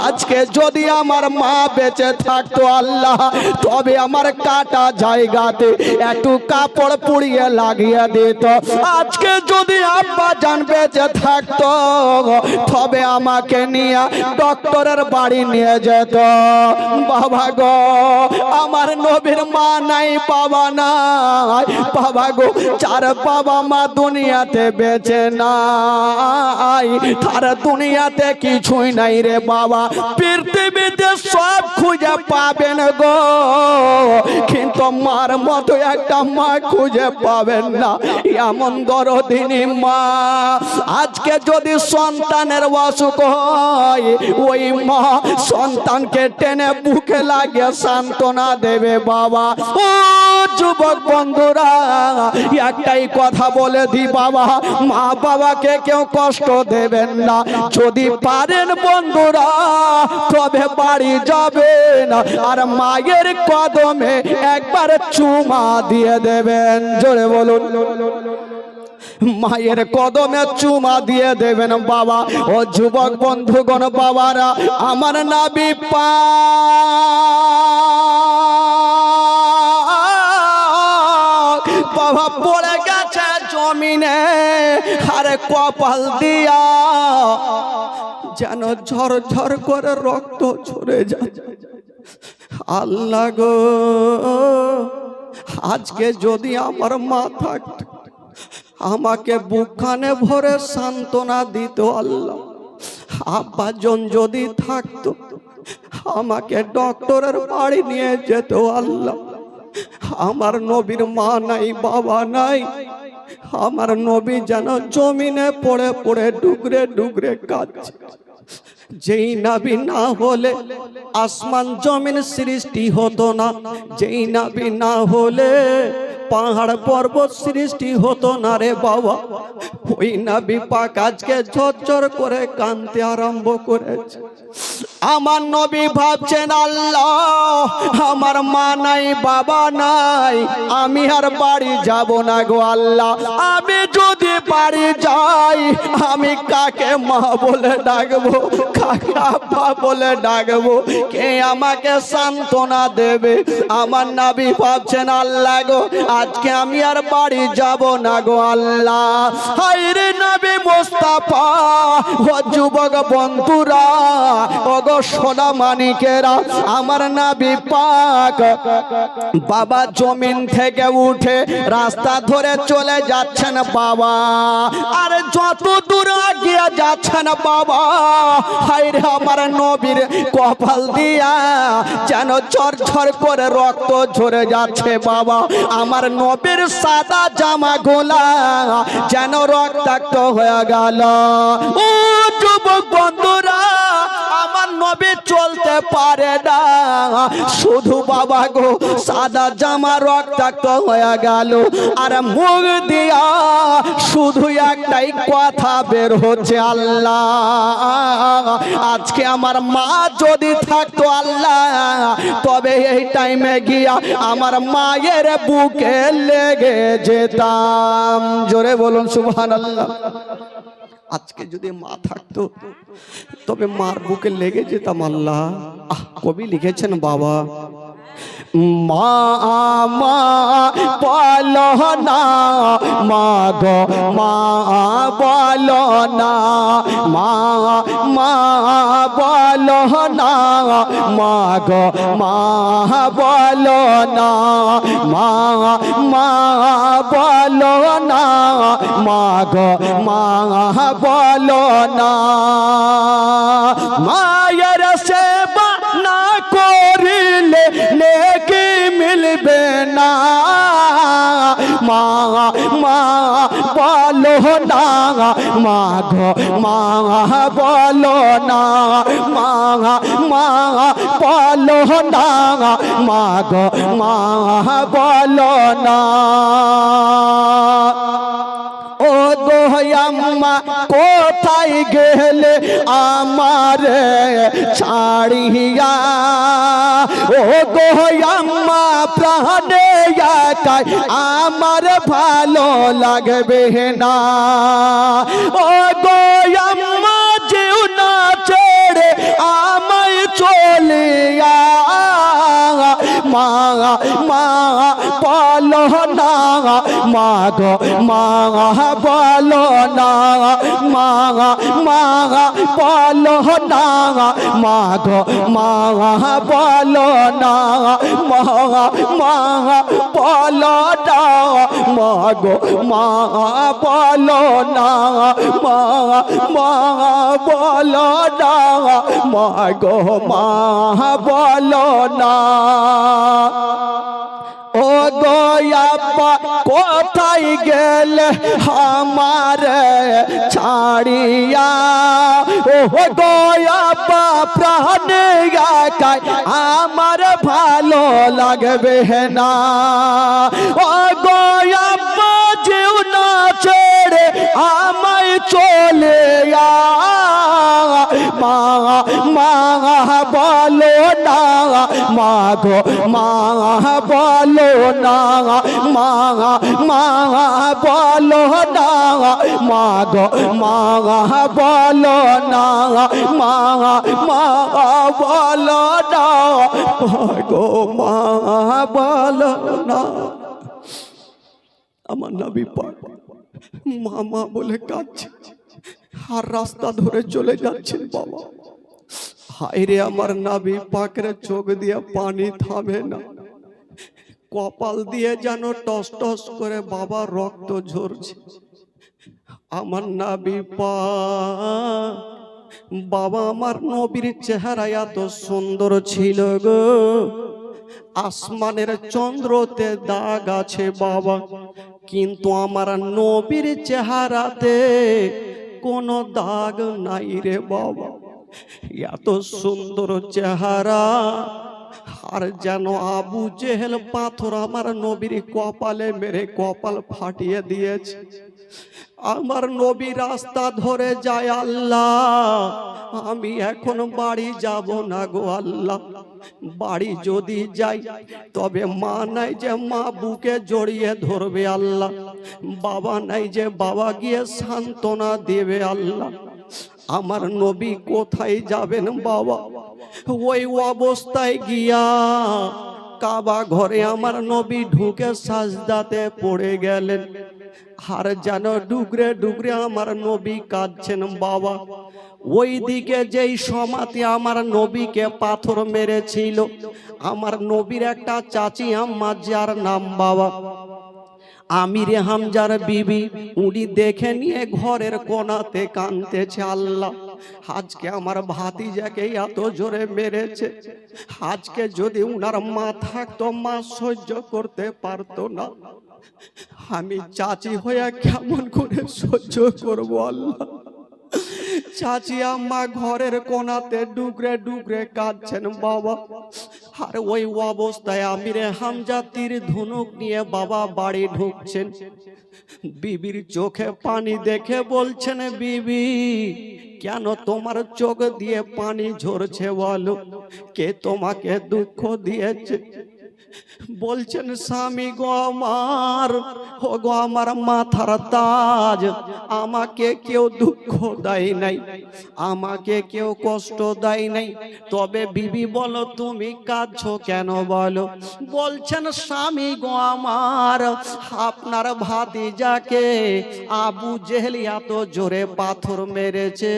আজকে যদি আমার মা বেঁচে থাকতো আল্লাহ, তবে আমার কাটা জায়গাতে একটু কাপড় পুড়িয়ে লাগিয়ে দিত। আজকে যদি আব্বা জান বেঁচে থাকতো তবে আমাকে নিয়ে ডক্টরের বাড়ি নিয়ে যেত। বাবা গো, আমার নবীর মা নাই, বাবা নাই, বাবা গো, চার বাবা মা দুনিয়াতে বেঁচে নাই, তার দুনিয়াতে কিছুই নাই রে বাবা। পৃথিবীতে সব খুঁজে পাবেন গো, কিন্তু মার মতো একটা মা খুঁজে পাবেন না, এমন দরদিনী মা। আজকে যদি সন্তানের অসুখ হয়, ওই মা সন্তানকে টেনে বুকে লাগিয়ে সান্ত্বনা দেবে বাবা। ও যুবক বন্ধুরা, একটাই কথা বলে দি বাবা, মা বাবাকে কেউ কষ্ট দেবেন না। যদি পারেন বন্ধুরা তবে বাড়ি যাবেন আর মায়ের কদমে একবার চুমা দিয়ে দেবেন। জোরে বলুন, মায়ের কদমে চুমা দিয়ে দেবেন বাবা। ও যুবক বন্ধুগণ বাবারা, আমার নবী পাক বাবা পড়ে গেছে জমিনে, আরে কপাল দিয়া যেন ঝর ঝর করে রক্ত ঝরে যায়। আল্লাহ গো, আজকে যদি আমার মা থাকতো, আমাকে বুকখানে ভরে সান্ত্বনা দিত আল্লাহ। আব্বাজন যদি থাকতো আমাকে ডক্টরের বাড়ি নিয়ে যেত আল্লাহ। আমার নবীর মা নাই, বাবা নাই, আমার নবী যেন জমিনে পড়ে পড়ে ডুগরে ডুগরে কাঁদছে। যেই নবী না হলে আসমান জমিন সৃষ্টি হতো না, যেই নবী না হলে পাহাড় পর্বত সৃষ্টি হতো না রে বাবা। ওই নবী পাক আজকে ঝরঝর করে কাঁদতে আরম্ভ করেছে। আমার নবী ভাবছেন আল্লাহ আমার মা নাই, বাবা নাই, আমি আর বাড়ি যাব না গো আল্লাহ। আমি যদি বাড়ি যাই আমি কাকে মা বলে ডাকবো, কাকে আব্বা বলে ডাকবো, কে আমাকে সান্ত্বনা দেবে? আমার নবী ভাবছেন আল্লাহ গো আজকে আমি আর বাড়ি যাব না গো আল্লাহ। হায়রে নবী মুস্তাফা, ও যুবক বন্ধুরা, ও গো সোনা মানিকেরা, আমার নবী পাক বাবা জমিন থেকে উঠে রাস্তা ধরে চলে যাচ্ছেন বাবা। আর যত দূর এগিয়ে যাচ্ছেন বাবা, হায়রে আমার নবীর কপাল দিয়া যেন ঝরঝর করে রক্ত ঝরে যাচ্ছে বাবা। আমার নবীর সাদা জামা গোলা যেন রক্তাক্ত হয়ে গেল। ও যুবক বন্ধুরা, আমার নবী চলতে পারে না, শুধু বাবা গো সাদা জামা রক্তাক্ত হয়ে গেল। আর মুখ দিয়া শুধু একটাই কথা বের হচ্ছে আল্লাহ আজকে আমার মা যদি থাকতো আল্লাহ, তবে এই টাইমে গিয়া আমার মায়ের বুকে লেগে যেতাম। জোরে বলুন সুবহানাল্লাহ। আজকে যদি মা থাকতো তবে মার বুকে লেগে যেতাম আল্লাহ। কবি লিখেছেন বাবা, মা মা বলো না, মা গো মা বলো না, মা মা বলো না, মা গো মা বলো না, মা মা বলো না, মা গো মা বলো না। মায়ের সেবা না করিলে নেকি মিলবে না, মা মা বলো না, মা গো মা বলো না, মা মা বলো না, মা গো মা বলো না। ও গো আম্মা কোথায় গেলে আমার ছাড়িয়া, ও গো আম্মা প্রাণে একাই আমার ভালো লাগবে না, ও গো আম্মা যেও না ছেড়ে আমায় চলিয়া, মা মা বলো না, মা গো মা বলো না, মা মা বলো না, মা গো মা বলো না, মা মা বলো না, মা গো মা বলো না, মা মা বলো না, মা গো মা বলো না। ও গো আব্বা কোথায় গেলে আমার ছাড়িয়া, ও গো আব্বা প্রাণে একাই আমার ভালো লাগবে না, ও গো আব্বা যেও না ছেড়ে আমায় চলে মা মা বলো না, মা গো মা বলো না, মা মা বলো না, মা গো মা বলো না, মা মা বলো না, মা গো মা বলো না। আমার নবী পাক মামা বলে কাঁদছে আর রাস্তা ধরে চলে যাচ্ছেন বাবা। হায়রে আমার নবী পাকের চোখ দিয়ে পানি থামে না, কপাল দিয়ে যেন টস টস করে বাবা রক্ত ঝরছে। আমার নবী পাক, বাবা আমার নবীর চেহারা এত সুন্দর ছিল গো, আসমানের চন্দ্রতে দাগ আছে বাবা, কিন্তু আমার নবীর চেহারাতে কোনো দাগ নাই রে বাবা। এত সুন্দর চেহারা, আর যেন আবু জেহেল পাথর আমার নবীর কপালে মেরে কপাল ফাটিয়ে দিয়েছে। আমার নবী রাস্তা ধরে যায়, আল্লাহ আমি এখন বাড়ি যাব না গো আল্লাহ, বাড়ি যদি যাই তবে মা নাই যে মা বুকে জড়িয়ে ধরবে আল্লাহ, বাবা নাই যে বাবা গিয়ে সান্ত্বনা দেবে আল্লাহ, আমার নবী কোথায় যাবেন বাবা? ওই অবস্থায় গিয়া কাবা ঘরে আমার নবী ঢুকে সাজদাতে পড়ে গেলেন, আর যেন ডুগরে ডুগরে আমার নবী কাঁদছেন বাবা। ওই দিকে যেই সমাধি আমার নবীকে পাথর মেরেছিল, আমার নবীর একটা চাচি আম্মা, যার নাম বাবা আমিরে হামজার বিবি, উনি দেখে নিয়ে ঘরের কোণাতে কাঁদতেছে, আল্লাহ আজকে আমার ভাতিজাকে এত জোরে মেরেছে, আজকে যদি উনার মা থাকতো মা সহ্য করতে পারতো না, আমি চাচি হয়ে কেমন করে সহ্য করব আল্লাহ। চাচি আম্মা ঘরের কোণাতে ডুগরে ডুগরে কাঁদছেন বাবা, আর ওই অবস্থায় আমিরে হামজা তীর ধনুক নিয়ে বাবা বাড়ি ঢুকছেন। বিবির চোখে পানি দেখে বলছেন, বিবি কেন তোমার চোখ দিয়ে পানি ঝরছে বলো, কে তোমাকে দুঃখ দিয়েছে? বলছেন, স্বামী গো আমার, ও গো আমার মাথার তাজ, আমাকে কেউ দুঃখ দেয় নাই, আমাকে কেউ কষ্ট দেয় নাই, তবে বিবি বলো তুমি কাঁদছো কেন বলো? বলছেন, স্বামী গো আমার, আপনার ভাতিজাকে আবু জেহেল এত জোরে পাথর মেরেছে,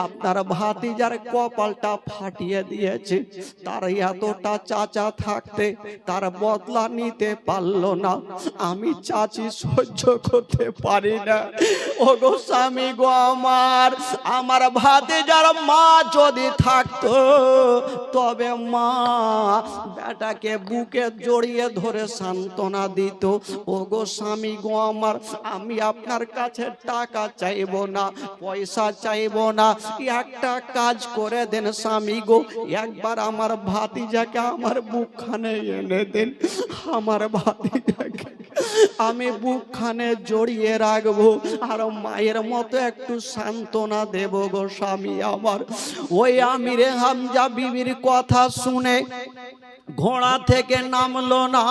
আপনার ভাতিজার কপালটা ফাটিয়ে দিয়েছে, তার এতটা চাচা থাকতে তার বদলা নিতে পারলো না, আমি চাচি সহ্য করতে পারি না। ও গো স্বামী গো আমার, আমার ভাতিজার মা যদি থাকতো তবে মা বেটাকে বুকে জড়িয়ে ধরে সান্ত্বনা দিত। ও গো স্বামী গো আমার, আমি আপনার কাছে টাকা চাইবো না, পয়সা চাইবো না, একটা কাজ করে দেন স্বামী গো, একবার আমার ভাতিজাকে আমার বুকখানে এনে দেন, আমার ভাতিজাকে আমি বুকখানে জড়িয়ে রাখবো, আর মায়ের মতো একটু সান্ত্বনা দেব গো স্বামী আমার। ওই আমিরে হামজা বিবির কথা শুনে ঘোড়া থেকে নামলো না,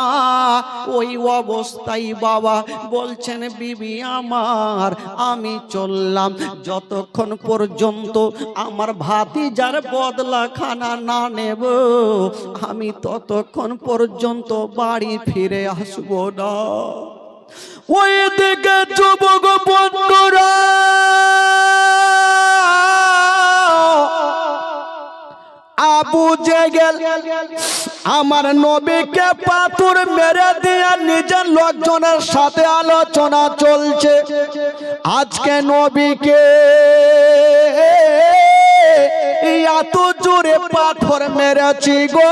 ওই অবস্থায় বাবা বলছেন, বিবি আমার আমি চললাম, যতক্ষণ পর্যন্ত আমার ভাতিজার বদলা খানা না নেব আমি ততক্ষণ পর্যন্ত বাড়ি ফিরে আসবো না। ওই দিকে যুবক বন্ধুরা আবু জেহেল আমার নবীকে পাথর মেরে দিয়ে নিজের লোকজনের সাথে আলোচনা চলছে, আজকে নবীকে এত জোরে পাথর মেরেছি গো,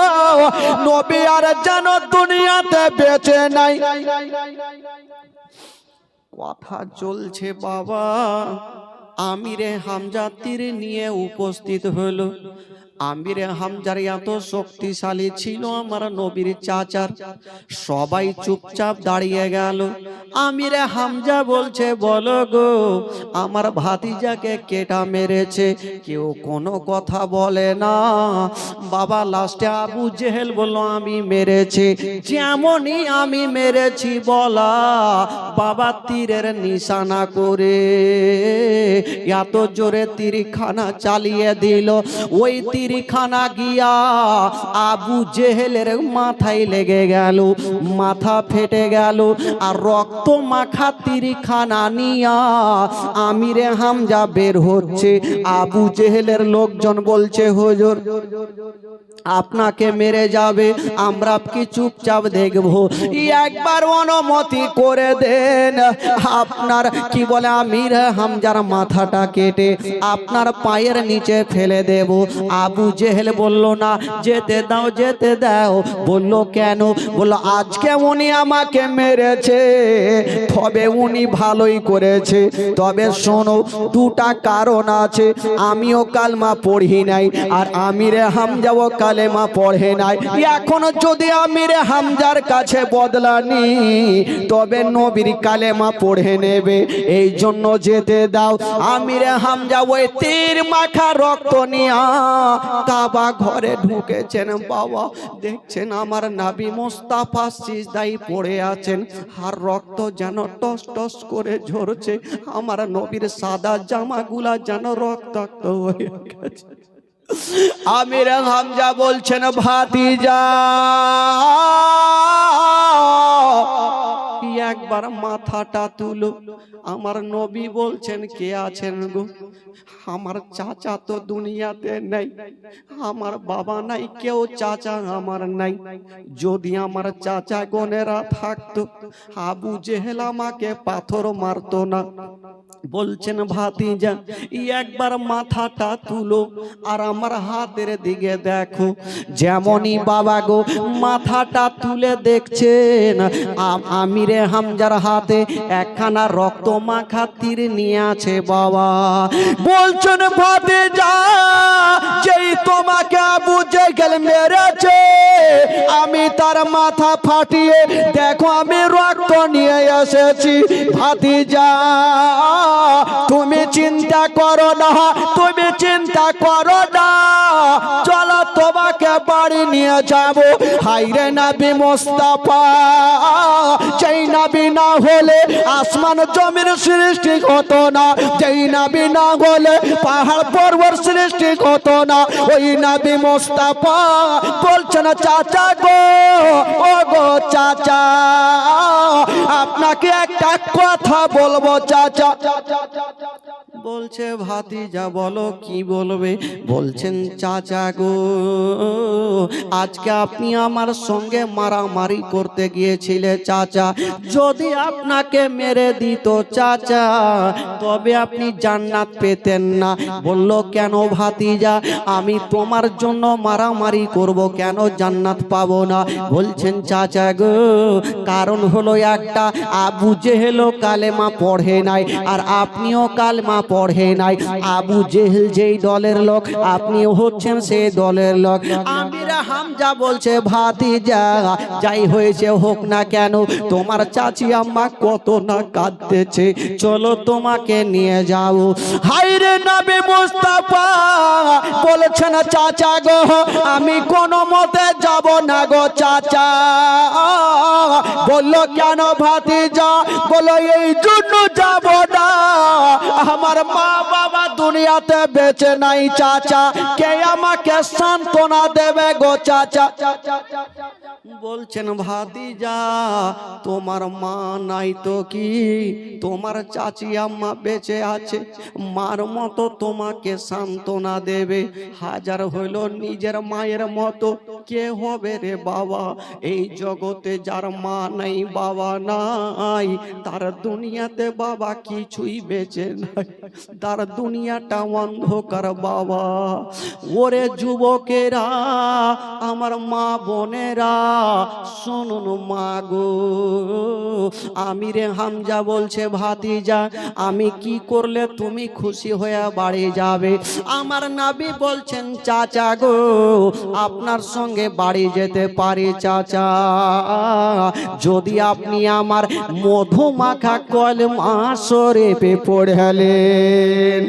নবী আর যেন দুনিয়াতে বেঁচে নাই। কথা চলছে বাবা, আমিরে হামজা তীর নিয়ে উপস্থিত হলো। আমিরে হামজার এত শক্তিশালী ছিল আমার নবীর চাচার, সবাই চুপচাপ দাঁড়িয়ে গেল। আমিরে হামজা বলছে, বলো গো আমার ভাতিজাকে কেটা মেরেছে? কেউ কোনো কথা বলে না। বাবা লাস্টে আবু জেহেল বলল, আমি মেরেছি। যেমনই আমি মেরেছি বলা, বাবা তীরের নিশানা করে এত জোরে তীরখানা চালিয়ে দিল, ওই তীরখানা গিয়া আবু জেহেলের মাথায় লেগে গেল, মাথা ফেটে গেল, আর রক্ত মাখা তীরখানা নিয়া আমিরে হামজা বের হচ্ছে। আবু জেহেলের লোকজন বলছে, হুজুর আপনাকে মেরে যাবে, আমরা কি চুপচাপ দেখবো? একবার অনুমতি করে দেন, আপনার কি বলে আমির হামজার মাথাটা কেটে আপনার পায়ের নিচে ফেলে দেব। আবু জেহেল বলল না, যেতে দাও যেতে দাও। বলল কেন? বলল আজকে উনি আমাকে মেরেছে, তবে উনি ভালোই করেছে। তবে শোনো, দুটা কারণ আছে। আমিও কালমা পড়ি নাই, আর আমিরে হামজাও কালেমা পড়ে নাই। এখন যদি আমিরে হামজার কাছে বদলা নি, তবে নবীর কালেমা পড়ে নেবে। এই জন্য যেতে দাও। আমিরে হামজা ওই তীর মাখা রক্ত নিয়া কাবা ঘরে ঢুকেছেন। বাবা দেখছেন আমার নবী মুস্তাফা সিজদায় পড়ে আছেন, আর রক্ত যেন টস টস করে ঝরছে। আমার নবীর সাদা জামাগুলা যেন রক্তাক্ত হয়ে গেছে। আমির হামজা বলছেন ভাতিজা, একবার মাথাটা তুলো। আমার নবী বলছেন কে আছেন গো? আমার চাচা তো দুনিয়াতে নেই, আমার বাবা নাই, কেউ চাচা আমার নাই। যদি আমার চাচা গনেরা থাকতো, আবু জেহেল আমাকে পাথর মারতো না। বলছেন ভাতিজা, একবার মাথাটা তুলো আর আমার হাতের দিকে দেখো। যেমনই বাবা গো মাথাটা তুলে দেখছেন, আমিরে হামজার হাতে একখানা রক্ত মাখা তীর নিয়ে আছে। বাবা বলছেন ভাতিজা, যেই তোমাকে আবু জেহেল মেরেছে, আমি তার মাথা ফাটিয়ে দেখো আমি রক্ত নিয়ে এসেছি। ভাতিজা তুমি চিন্তা করো না, তুমি চিন্তা করো না, চলো তোমাকে বাড়ি নিয়ে যাব। হাইরে নবী মুস্তাফা, যেই নবী না হলে আসমান জমির সৃষ্টি হতো না, যেই নবী না হলে পাহাড় পর্বত সৃষ্টি হতো না। ওই নবী মুস্তাফা বলছেন চাচা গো, ও গো চাচা, আপনাকে একটা কথা বলবো চাচা। বলছে ভাতিজা বলো কি বলবে? বলছেন চাচা গো, আজকে আপনি আমার সঙ্গে মারামারি করতে গিয়েছিলে চাচা, যদি আপনাকে মেরে দিত চাচা, তবে আপনি জান্নাত পেতেন না। বলল কেন ভাতিজা? আমি তোমার জন্য মারামারি করব, কেন জান্নাত পাবো না? বলছেন চাচা গো, কারণ হলো একটা, আবু জেহেল কালেমা পড়ে নাই, আর আপনিও কালেমা পড়ে নাই। আবু জেহেল যেই দলের লোক, আপনিও হচ্ছেন সেই দলের লোক। আমির হামজা বলছে ভাতিজা, যাই হয়েছে হোক না কেন, তোমার চাচি আম্মা কত না কাঁদতেছে, চলো তোমাকে নিয়ে যাও। হাইরে নবী মুস্তাফা বলছেন চাচা গো, আমি কোনো মতে যাব না গো চাচা। বললো কেন ভাতিজা? বলো এই জন্য যাব না, আমার মা বাবা দুনিয়াতে বেঁচে নাই চাচা, কে আমাকে সান্ত্বনা দেবে গো চাচা? বলছেন ভাতিজা, তোমার মা নাই তো কি, তোমার চাচি আম্মা বেঁচে আছে, মার মতো তোমাকে সান্ত্বনা দেবে। হাজার হইল নিজের মায়ের মতো কে হবে রে বাবা? এই জগতে যার মা নাই বাবা নাই, তার দুনিয়াতে বাবা কিছুই বেঁচে নাই, তার দুনিয়াটা অন্ধকার বাবা। ওরে যুবকেরা, আমার মা বোনেরা, শুনুন মা গো। আমিরে হামজা বলছে ভাতিজা, আমি কি করলে তুমি খুশি হয়ে বাড়ি যাবে? আমার নবী বলছেন চাচা গো, আপনার সঙ্গে বাড়ি যেতে পারি চাচা, যদি আপনি আমার মধু মাখা কলমা শরীফে পড়লেন।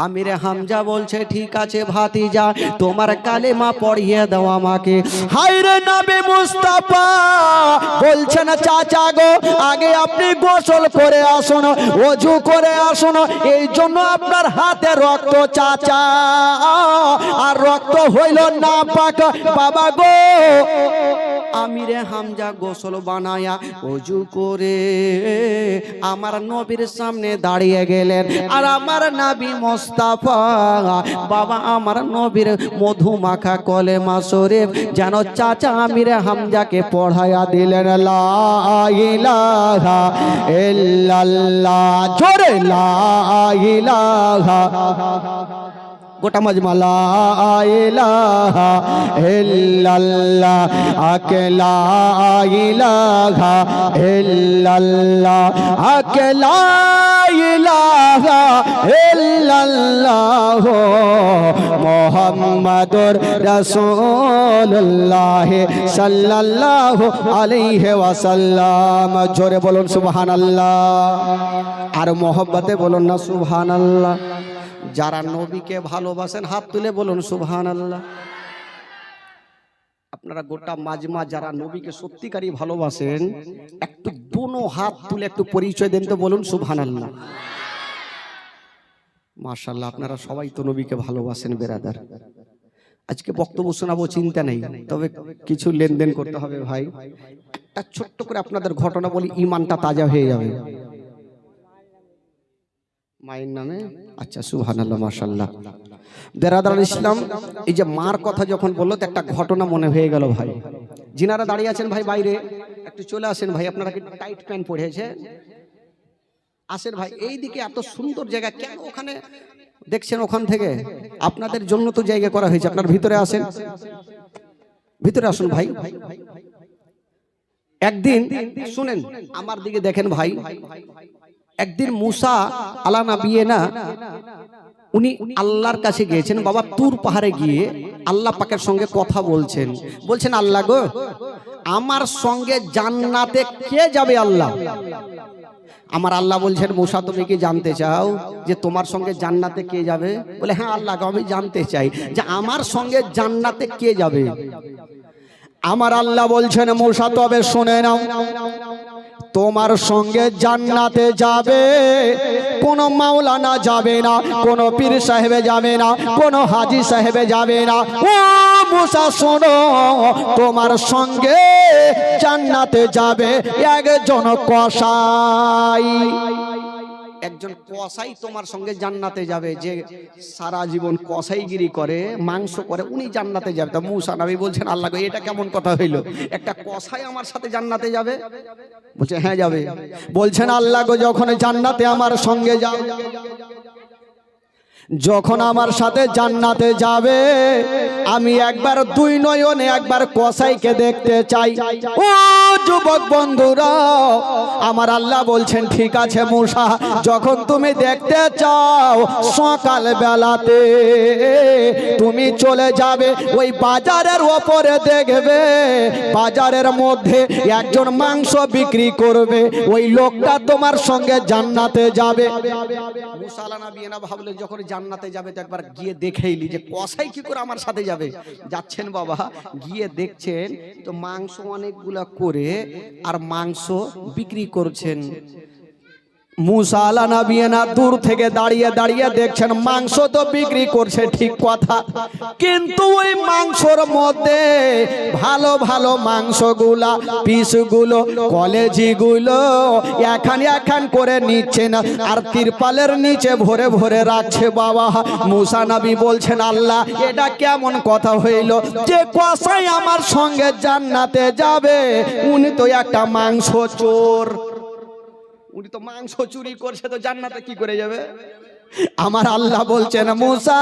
আমিরে হামজা বলছে ঠিক আছে ভাতিজা, তোমার কালেমা পড়িয়ে দাও আমাকে। হায়রে নবী মুস্তাফা বলছেন চাচা গো, আগে আপনি গোসল করে আসুন, ওযু করে আসুন, এই জন্য আপনার হাতে রক্ত চাচা, আর রক্ত হইল না পাক বাবা গো। আমিরে হামজা গোসল বানায়া ওযু করে আমার নবীর সামনে দাঁড়িয়ে গেলেন। আর আমার নবী মুস্তাফা বাবা আমার নবীর মধু মাখা কলেমা শরীফ যেন চাচা আমিরে হামজাকে পড়ায়া দিলেন। লা ইলাহা ইল্লাল্লাহ, জোরে লা ইলাহা, গোটা মজমা লা ইলাহা ইল্লাল্লাহ, আকলা ইলাহা ইল্লাল্লাহ, আকলা ইলাহা ইল্লাল্লাহ, মুহাম্মাদুর রাসূলুল্লাহ সাল্লাল্লাহু আলাইহি ওয়াসাল্লাম। জোরে বলুন সুবহানাল্লাহ, আর মহব্বতে বলুন না সুবহানাল্লাহ। যারা নবীকে ভালোবাসেন হাত তুলে বলুন সুবহানাল্লাহ। আপনারা গোটা মাজমা যারা নবীকে সত্যিকারই ভালোবাসেন একটু দোনো হাত তুলে একটু পরিচয় দেন তো বলুন সুবহানাল্লাহ। মাশাআল্লাহ, আপনারা সবাই তো নবীকে ভালোবাসেন বেরাদার। আজকে বক্তব্য শোনাবো চিন্তা নেই, তবে কিছু লেনদেন করতে হবে ভাই। একটা ছোট্ট করে আপনাদের ঘটনা বলি, ইমানটা তাজা হয়ে যাবে। মায়ের নামে, আচ্ছা সুবহানাল্লাহ মাশাআল্লাহ। বেরাদার ইসলাম, এই যে মার কথা যখন বললো তো একটা ঘটনা মনে হয়ে গেল ভাই। যিনারা দাঁড়িয়ে আছেন ভাই বাইরে একটু চলে আসেন ভাই। আপনারা কি টাইট প্যান্ট পরেছে? আসেন ভাই, এইদিকে এত সুন্দর জায়গা, কেন ওখানে দেখছেন? ওখান থেকে আপনাদের জন্য তো জায়গা করা হয়েছে। আপনার ভিতরে আসেন, ভিতরে আসুন ভাই। একদিন শুনেন, আমার দিকে দেখেন ভাই। একদিন মুসা আলা নবিয়িনা উনি আল্লাহর কাছে গিয়েছেন বাবা, তুর পাহাড়ে গিয়ে আল্লাহ পাকের সঙ্গে কথা বলছেন। বলছেন আল্লাহ গো, আমার সঙ্গে জান্নাতে কে যাবে? আল্লাহ, আমার আল্লাহ বলছেন মুসা তুমি কি জানতে চাও যে তোমার সঙ্গে জান্নাতে কে যাবে? বলে হ্যাঁ আল্লাহ, আমি জানতে চাই যে আমার সঙ্গে জান্নাতে কে যাবে। আমার আল্লাহ বলছেন মুসা তবে শুনে নাও, তোমার সঙ্গে জান্নাতে যাবে কোন মাওলানা যাবে না, কোন পীর সাহেবে যাবে না, কোন হাজী সাহেবে যাবে না। ও মুসা শোনো, তোমার সঙ্গে জান্নাতে যাবে একজন কসাই। একজন কসাই তোমার সঙ্গে জান্নাতে যাবে, যে সারা জীবন কসাইগিরি করে, মাংস করে, উনি জান্নাতে যাবে। তা মুসা নবী বলছেন আল্লাহ গো, এটা কেমন কথা হইল? একটা কসাই আমার সাথে জান্নাতে যাবে? বলছে হ্যাঁ যাবে। বলছেন আল্লাহ গো, যখন জান্নাতে আমার সঙ্গে যাও, যখন আমার সাথে জান্নাতে যাবে, আমি একবার দুই নয়নে একবার কসাইকে দেখতে চাই। ও যুবক বন্ধুরা, আমার আল্লাহ বলছেন ঠিক আছে মুসা, যখন তুমি দেখতে চাও সকাল বেলাতে তুমি চলে যাবে ওই বাজারের ওপরে, দেখবে বাজারের মধ্যে একজন মাংস বিক্রি করবে, ওই লোকটা তোমার সঙ্গে জান্নাতে যাবে। মুসা আলা নবিয়িনা ভাবলেন যখন জান্নাতে যাবে তো একবার গিয়ে দেখেইলি যে কসাই কি করে আমার সাথে যাবে। যাচ্ছেন বাবা, গিয়ে দেখছেন তো মাংস অনেকগুলা করে আর মাংস বিক্রি করছেন। মুসা আলা নবিয়িনা দূর থেকে দাঁড়িয়ে দাঁড়িয়ে দেখছেন মাংস তো বিক্রি করছে ঠিক কথা, কিন্তু ওই মাংসর মধ্যে ভালো ভালো মাংসগুলা, পিসগুলো, কলেজিগুলো এখান এখান করে নিচ্ছেন আর তিরপালের নিচে ভরে ভরে রাখছে। বাবা মুসা নবী বলছেন আল্লাহ, এটা কেমন কথা হইল যে কসাই আমার সঙ্গে জান্নাতে যাবে, উনি তো একটা মাংস চোর, উনি তো মাংস চুরি করছে, তো জান্নাতে কি করে যাবে? আমার আল্লাহ বলছেন মুসা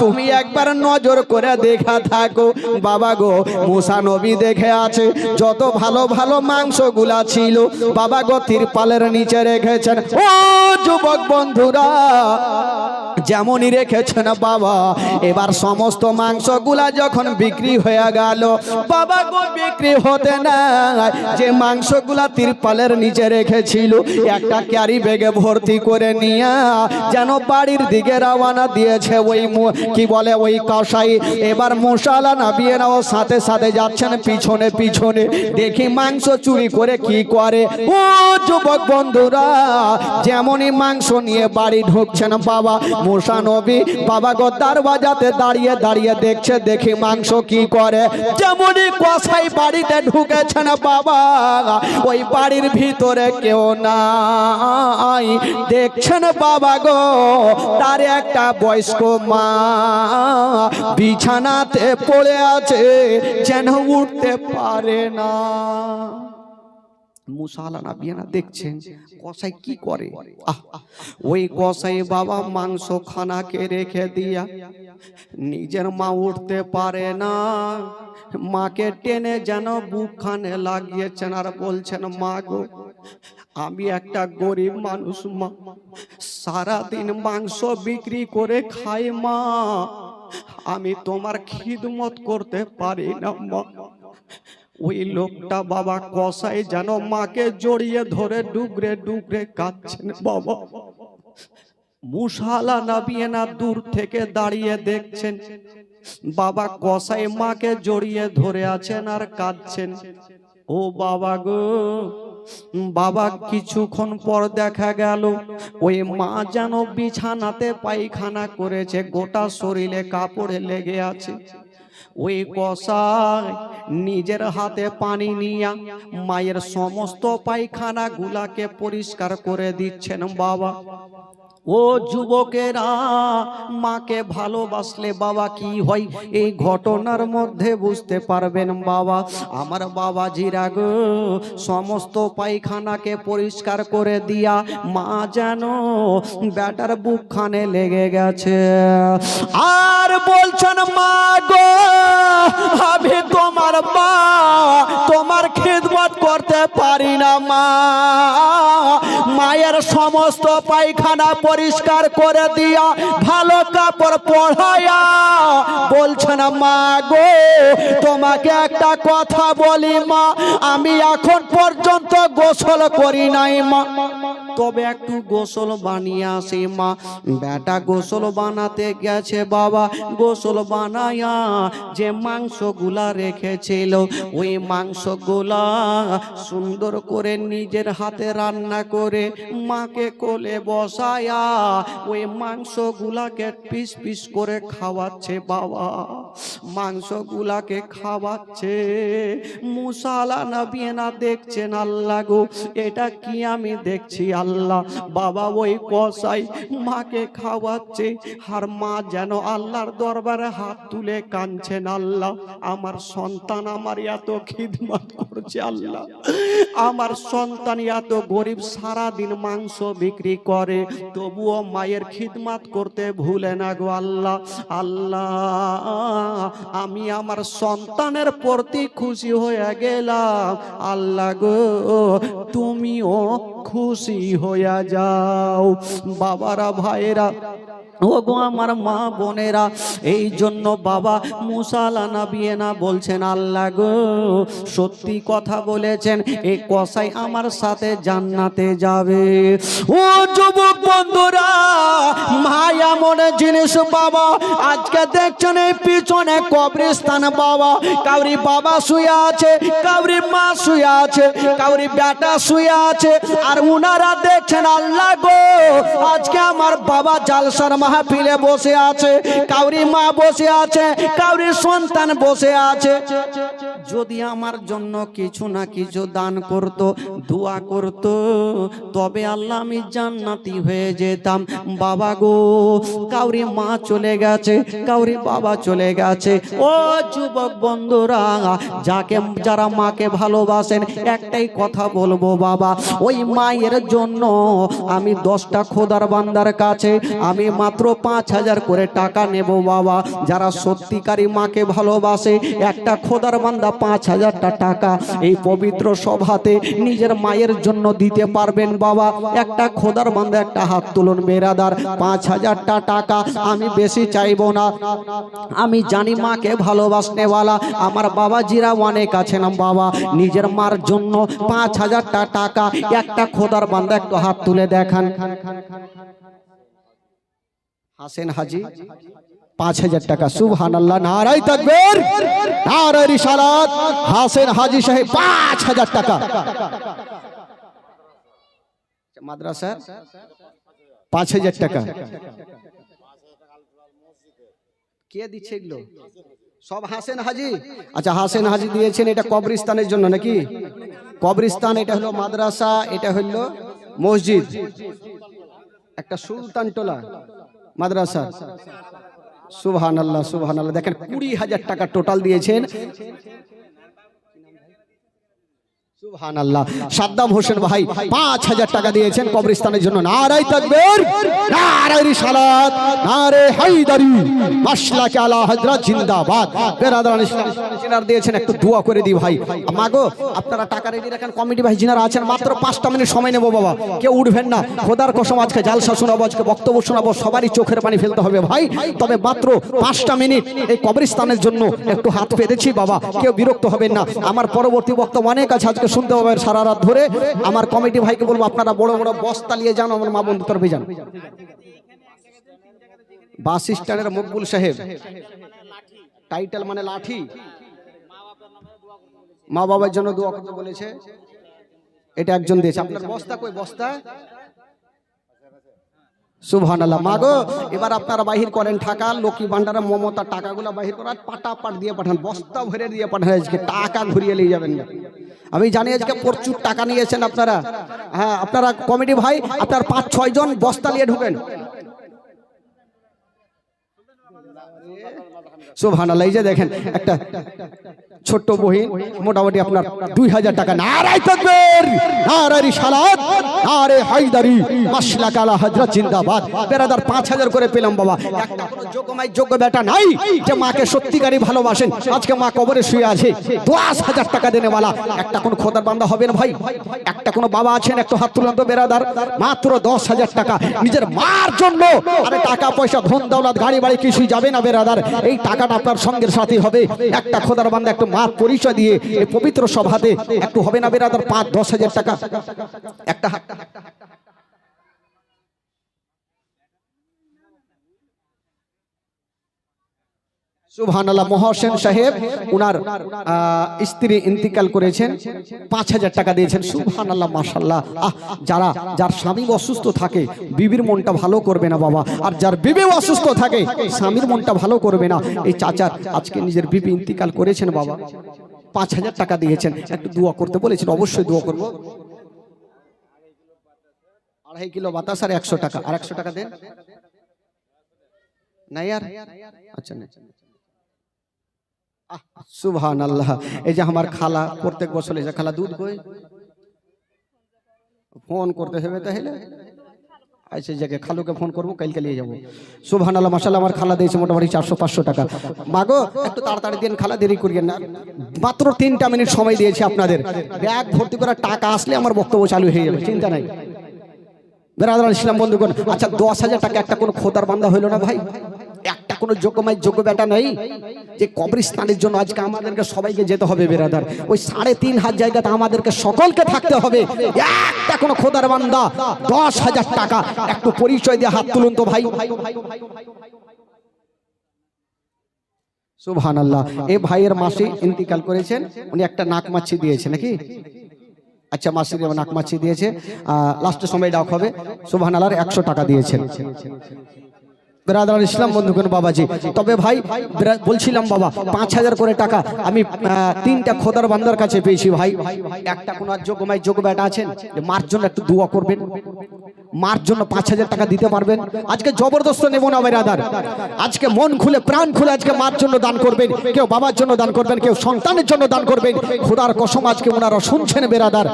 তুমি একবার নজর করে দেখা থাকো। বাবা গো, মুসা নবী দেখে আছে যত ভালো ভালো মাংসগুলা ছিল বাবা গো তিরপালের নিচে রেখেছেন। ও যুবক বন্ধুরা, যেমনই রেখেছেন বাবা, এবার সমস্ত মাংসগুলা যখন বিক্রি হয়ে গেল বাবা গো, বিক্রি হতে না, যে মাংসগুলা তিরপালের নিচে রেখেছিল একটা ক্যারি ব্যাগে ভর্তি করে নিয়ে যেন বাড়ির দিকে রওনা দিয়েছে ওই কি বলে ওই কসাই। এবার মশালা নাবিয়ে নাও সাথে সাথে যাচ্ছেন পিছনে পিছনে, দেখি মাংস চুরি করে কি করে। ও যুবক বন্ধুরা, যেমনই মাংস নিয়ে বাড়ি ঢুকছেন বাবা মুসা নবী বাবা গো দরওয়াজাতে দাঁড়িয়ে দাঁড়িয়ে দেখছে, দেখি মাংস কি করে। যেমনই কসাই বাড়িতে ঢুকেছেন বাবা, ওই বাড়ির ভিতরে কেউ নাই। দেখছেন বাবা গো তার একটা বয়স্ক মা বিছানাতে পড়ে আছে, যেন উঠতে পারে না। মুসা আলাইহিস দেখছেন কসাই কি করে। ওই কসাই বাবা মাংস খানাকে রেখে দিয়া নিজের মা উঠতে পারে না, মাকে টেনে যেন বুকখানে লাগিয়েছেন আর বলছেন, মা গো আমি একটা গরিব মানুষ মা, সারাদিন মাংস বিক্রি করে খাই মা, আমি তোমার খিদমত করতে পারি না মা। ওই লোকটা বাবা কসাই যেন মাকে জড়িয়ে ধরে ডুগরে ডুগরে কাঁদছেন বাবা। মুসা আলাইহিস দূর থেকে দাঁড়িয়ে দেখছেন বাবা কসাই মাকে জড়িয়ে ধরে আছেন আর কাঁদছেন। ও বাবা গো বাবা, কিছুক্ষণ পর দেখা গেল ওই মা যেন বিছানাতে পায়খানা করেছে, গোটা শরীরে কাপড়ে লেগে আছে। ওই কসাই নিজের হাতে পানি নিয়ে মায়ের সমস্ত পায়খানা গুলাকে পরিষ্কার করে দিচ্ছেন বাবা। ও যুবকেরা, মাকে ভালোবাসলে বাবা কি হয় এই ঘটনার মধ্যে বুঝতে পারবেন বাবা। আমার বাবাজিরা গো সমস্ত পায়খানাকে পরিষ্কার করে দিয়া মা যেন ব্যাটার বুকখানে লেগে গেছে আর বলছেন, মা গো আমি তোমার মা, তোমার খিদমত করতে পারি না মা। মায়ের সমস্ত পায়খানা পরিষ্কার করে দিয়া ভালো কাপড় পরায়া বলছেন, মা গো তোমাকে একটা কথা বলি মা, আমি এখন পর্যন্ত গোসল করি নাই মা, তবে একটু গোসল বানিয়ে আসি মা। বেটা গোসল বানাতে গেছে বাবা, গোসল বানায়া যে মাংসগুলা রেখেছিল ওই মাংসগুলা সুন্দর করে নিজের হাতে রান্না করে মাকে কোলে বসায়া ওই মাংসগুলাকে পিস পিস করে খাওয়াচ্ছে বাবা। মাংসগুলাকে খাওয়াচ্ছে। মুসা আলাইহিস দেখছেন, আল্লাহ গো এটা কি আমি দেখছি আল্লাহ। বাবা ওই কসাই মাকে খাওয়াচ্ছে আর মা যেন আল্লাহর দরবারে হাত তুলে কাঁদছেন, আল্লাহ আমার সন্তান আমার এত খিদমত করছে, আল্লাহ আমার সন্তান এত গরিব, সারাদিন মাংস বিক্রি করে তবুও মায়ের খিদমত করতে ভুলে না গো আল্লাহ। আল্লাহ আমি আমার সন্তানের প্রতি খুশি হয়ে গেলাম, আল্লাহ গো তুমিও খুশি হয়ে যাও। বাবারা ভাইরা ও গো আমার মা বোনেরা, এই জন্য বাবা মুসা আলাইহিস বলছেন, আল্লাহ গো সত্যি কথা বলেছেন, এই কসাই আমার সাথে জান্নাতে যাবে। ও যুবক বন্ধুরা, মায়া মনে জিনিস বাবা। আজকে দেখছেন এই পিছনে কবরস্থান বাবা, কাউরি বাবা শুয়ে আছে, কাউরি মা শুয়ে আছে, কাউরি বেটা শুয়ে আছে, আর উনারা দেখছেন আল্লাহ গো আজকে আমার বাবা জালসার মাহফিলে বসে আছে, কাউরি মা বসে আছে, কাউরি সন্তান বসে আছে। যদি আমার জন্য কিছু না কিছু দান করত, দোয়া করত, তবে আল্লাহ আমি জান্নাতি হয়ে যেতাম। বাবা গো কাউরি মা চলে গেছে, কাউরি বাবা চলে গেছে। ও যুবক বন্ধুরা, যারা মাকে ভালোবাসেন একটাই কথা বলবো বাবা, ওই মায়ের জন্য আমি 10টা খোদার বান্দার কাছে আমি মাত্র 5000 করে টাকা নেব বাবা। যারা সত্যিকারী মাকে ভালোবাসে একটা খোদার বান্দা 5000টা টাকা এই পবিত্র সভাতে নিজের মায়ের জন্য দিতে পারবেন বাবা। একটা খোদার বান্দা একটা হাত তুলুন বেরাদার, 5000টা টাকা আমি বেশি চাইবো না। আমি জানি মাকে ভালোবাসনেওয়ালা আমার বাবাজিরা অনেক আছেন বাবা, নিজের মার জন্য 5000টা টাকা একটা খোদার বান্দা একটু হাত তুলে দেখান। হাসেন হাজি 5000 টাকা। সুবহানাল্লাহ, নারায়ে তাকবীর, নারায়ে রিসালাত। হাসেন হাজি সাহেব 5000 টাকা। মাদ্রাসা 5000 টাকা। কে দিচ্ছে এগুলো? সব হাসেন হাজি। আচ্ছা, হাসেন হাজি দিয়েছেন, এটা কবরস্থানের জন্য নাকি? কবরস্থান, এটা হলো মাদ্রাসা, এটা হলো মসজিদ, একটা সুলতান টোলা মাদ্রাসা। সুবহানাল্লাহ, সুবহানাল্লাহ। দেখেন 20000 টাকা টোটাল দিয়েছেন। সুবহানাল্লাহ। সাদ্দাম হোসেন ভাই 5000 টাকা দিয়েছেন কবরস্থানের জন্য। নারায়ে তাকবীর, নারায়ে রিসালাত, নারে হায়দারি, মাশলাকে আলা হযরত জিন্দাবাদ। বেরাদারান ইসলাম জিনার দিয়েছেন, একটু দোয়া করে দি ভাই। মাগো, আপনারা টাকা রেডি রাখেন, কমিটি ভাই জিনারা আছেন। মাত্র 5টা মিনিট সময় নেব বাবা, কেউ উঠবেন না। খোদার কসম, আজকে জালসা শোনাবো, আজকে বক্তব্য শোনাবো, সবারই চোখের পানি ফেলতে হবে ভাই। তবে মাত্র 5টা মিনিট এই কবরস্থানের জন্য একটু হাত পেতেছি বাবা, কেউ বিরক্ত হবেন না। আমার পরবর্তী বক্তব্য অনেক আছে, আজকে শুনতে হবে সারা রাত ধরে। আমার কমিটি ভাইকে বলবো, আপনারা বড় বড় বস্তা নিয়ে যান, আমার মা বন্ধু তরফে যান। বাস স্ট্যান্ডের মকবুল সাহেব, টাইটেল মানে লাঠি, মা বাবার জন্য দোয়া করতে বলেছে, এটা একজন দিয়েছে। আপনার বস্তা কই? বস্তা? সুবহানাল্লাহ। মাগো, এবার আপনারা বাহির করেন টাকা, লক্ষ্মী ভান্ডারে মমতা টাকাগুলো বাহির করার পাটাপাট দিয়ে পাঠান, বস্তা ভরে দিয়ে পাঠান। আজকে টাকা ঘুরিয়ে নিয়ে যাবেন না। আমি জানি আজকে প্রচুর টাকা নিয়েছেন আপনারা। হ্যাঁ, আপনারা কমিটি ভাই, আপনার 5-6 জন বস্তা নিয়ে ঢুকেন। সুবহানাল্লাহ। এই যে দেখেন, একটা ছোট্ট বহিন, মোটামুটি আপনার 2000 টাকা। নারায়ে তাকবীর, নারায়ে রিসালাত, নারে হায়দারি, মাশলাক আলা হযরত জিন্দাবাদ। বেরাদার 5000 করে পেলাম বাবা। একটা কোনো যোগ্যমাই যোগ্য বেটা নাই যে মাকে সত্যিকারই ভালোবাসেন। আজকে মা কবরে শুয়ে আছে, 10000 টাকা দেনেওয়ালা একটা কোন খোদার বান্দা হবেন ভাই? একটা কোন বাবা আছেন? একটু হাত তুলুন তো বেরাদার। মাত্র 10000 টাকা নিজের মার জন্য। আরে টাকা পয়সা, ধন দৌলত, গাড়ি বাড়ি কিছুই যাবে না বেরাদার, এই টাকাটা আপনার সঙ্গের সাথী হবে। একটা খোদার বান্দা একটু মার পরিচয় দিয়ে এই পবিত্র সভাতে একটু হবে না বেরাদার? 5-10 টাকা একটা। সুবহানাল্লাহ। মহসেন সাহেব, উনার স্ত্রী ইন্তিকাল করেছেন, 5000 টাকা দিয়েছেন। সুবহানাল্লাহ, মাশাআল্লাহ। যার স্বামী অসুস্থ থাকে, বিবির মনটা ভালো করবে না বাবা, আর যার বিবি অসুস্থ থাকে, স্বামীর মনটা ভালো করবে না। এই চাচার আজকে নিজের বিবি ইন্তিকাল করেছেন বাবা, 5000 টাকা দিয়েছেন। একটু দোয়া করতে বলেছেন, অবশ্যই দোয়া করব। 2.5 কিলো বাতাস আর 100 টাকা। আর 100 টাকা দেন। নাই আর? আচ্ছা, না। সুবহানাল্লাহ। এই যে আমার খালা প্রত্যেক বছর এসে, খালা দুধ কই? ফোন করতে হবে তাহলে। আচ্ছা, জায়গায় খালুকে ফোন করবো, কালকে নিয়ে যাবো। সুবহানাল্লাহ, মাশাআল্লাহ। আমার খালা দিয়েছে মোটামুটি 400-500 টাকা। মাগো, একটু তাড়াতাড়ি দিন খালা, দেরি করিয়েন না। মাত্র 3টা মিনিট সময় দিয়েছি আপনাদের। ব্যাগ ভর্তি করা টাকা আসলে আমার বক্তব্য চালু হয়ে যাবে, চিন্তা নাই। বেরাদারান ইসলাম বন্ধুগণ, আচ্ছা 10000 টাকা একটা কোনো খোদার বান্দা হইল না ভাই? একটা কোনো যোগ্যমাই যোগ্য বেটা নাই যে কবরস্থানের জন্য আজকে আমাদেরকে সবাইকে যেতে হবে বেরাদার? ওই 3500 জায়গাতে আমাদেরকে সকলকে থাকতে হবে। একটা কোনো খোদার বান্দা 10000 টাকা একটু পরিচয় দিয়ে হাত তুলুন তো ভাই। সুবহানাল্লাহ। এই ভাইয়ের মাসি ইন্তিকাল করেছেন, উনি একটা নাক মাছি দিয়েছে নাকি? আচ্ছা, মাসির নাক মাছি দিয়েছে, লাস্টের সময় ডাক হবে। সুবহানাল্লাহ, 100 টাকা দিয়েছেন। বেরাদার ইসলাম বন্ধুগণ বাবাজি, তবে ভাই বলছিলাম বাবা, 5000 করে টাকা আমি 3টা খোদার বান্দার কাছে পেয়েছি ভাই। একটা কোন যোগ্যমাই যোগ্য বেটা আছেন, মার জন্য একটু দোয়া করবেন, মার জন্য 5000 টাকা দিতে পারবেন? আজকে জবরদস্ত নেব না বেরাদার, আজকে মন খুলে প্রাণ খুলে আজকে মার জন্য দান করবেন, কেউ বাবার জন্য দান করবেন, কেউ সন্তানের জন্য দান করবেন। খোদার কসম আজকে ওনারা শুনছেন বেরাদার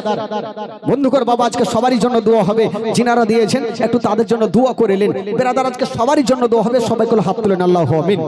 বন্ধুগণ বাবা, আজকে সবারই জন্য দোয়া হবে। যিনারা দিয়েছেন একটু তাদের জন্য দোয়া করেলেন বেরাদার, আজকে সবারই জন্য দোয়া হবে। সবাই করে হাত তুলেন, আল্লাহু আমিন।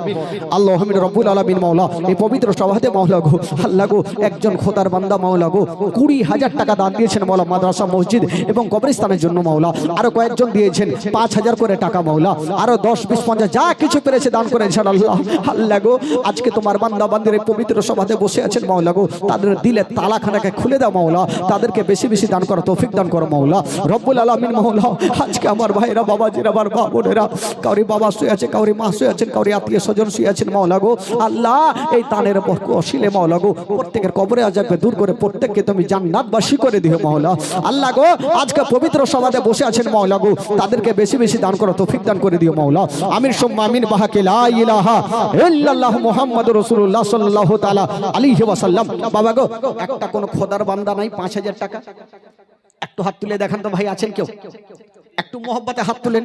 আল্লাহু আমিন। রব্বুল আলামিন মাওলা, এই পবিত্র সভাতে মাওলা গো, আল্লাহ গো, একজন খোদার বান্দা মাওলা গো 20000 টাকা দান দিয়েছেন মাওলা, মাদ্রাসা মসজিদ এবং কবরস্থানের জন্য মাওলা। আরো কয়েকজন দিয়েছেন 5,000 করে টাকা মৌলা, আরো 10, 20, 50 যা কিছু পেরেছে দান করেছেন আল্লাহ। আল্লাহ গো, আজকে তোমার বান্দা বান্দির এই পবিত্র সভাতে বসে আছেন মৌলা গো, তাদের দিলে তালাখানাকে খুলে দাও মৌলা, তাদেরকে বেশি বেশি দান করো, তৌফিক দান করো মৌলা রব্বুল আলামিন মৌলা। আজকে আমার ভাইরা বাবাজিরা আমার মা বোনেরা কাউরি বাবা শুয়ে আছে, কাউরি মা শুয়ে আছেন, কাউরি আত্মীয় স্বজন শুয়ে আছেন মৌলা গো। আল্লাহ এই দানের অশিলে মৌলা গো প্রত্যেকের কবরে আযাবকে দূর করে প্রত্যেককে তুমি জান্নাতবাসী করে দিও মৌলা। আল্লাহ গো আজকে পবিত্র সভাতে বসে আছেন মৌলা গো, তাদেরকে বেশি বেশি দান করো, তৌফিক দান করে দিও মৌলা। আমিন সুম্মা আমিন। বাহাকে লা ইলাহা ইল্লাল্লাহ মুহাম্মাদুর রাসূলুল্লাহ সাল্লাল্লাহু তাআলা আলাইহি ওয়াসাল্লাম। বাবা গো, একটা কোন খোদার বান্দা নাই 5,000 টাকা? একটু হাত তুলে দেখান তো ভাই, আছেন কেউ? একটু মোহব্বতে হাত তুলেন।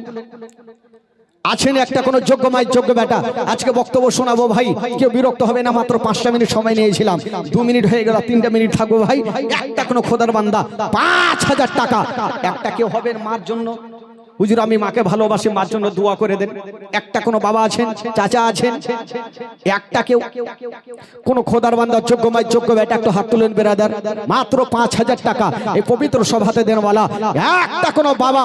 আছেন একটা কোন যোগ্য মাই যোগ্য বেটা? আজকে বক্তব্য শোনাবো ভাই, কেউ বিরক্ত হবে না, মাত্র 5টা মিনিট সময় নিয়েছিলাম, 2 মিনিট হয়ে গেল, 3টা মিনিট থাকবো ভাই। একটা কোন খোদার বান্দা 5,000 টাকা, একটা কেউ হবেন মার জন্য? হুজুর আমি মাকে ভালোবাসি, মার জন্য দোয়া করে দেন। একটা কোন বাবা আছেন, চাচা আছেন? একটা কেউ কোন খোদার বান্দা যোগ্য মাই যোগ্য বেটা একটু হাত তুলেন বেরাদার। মাত্র 5,000 টাকা এই পবিত্র সভাতে দেনওয়ালা একটা কোন বাবা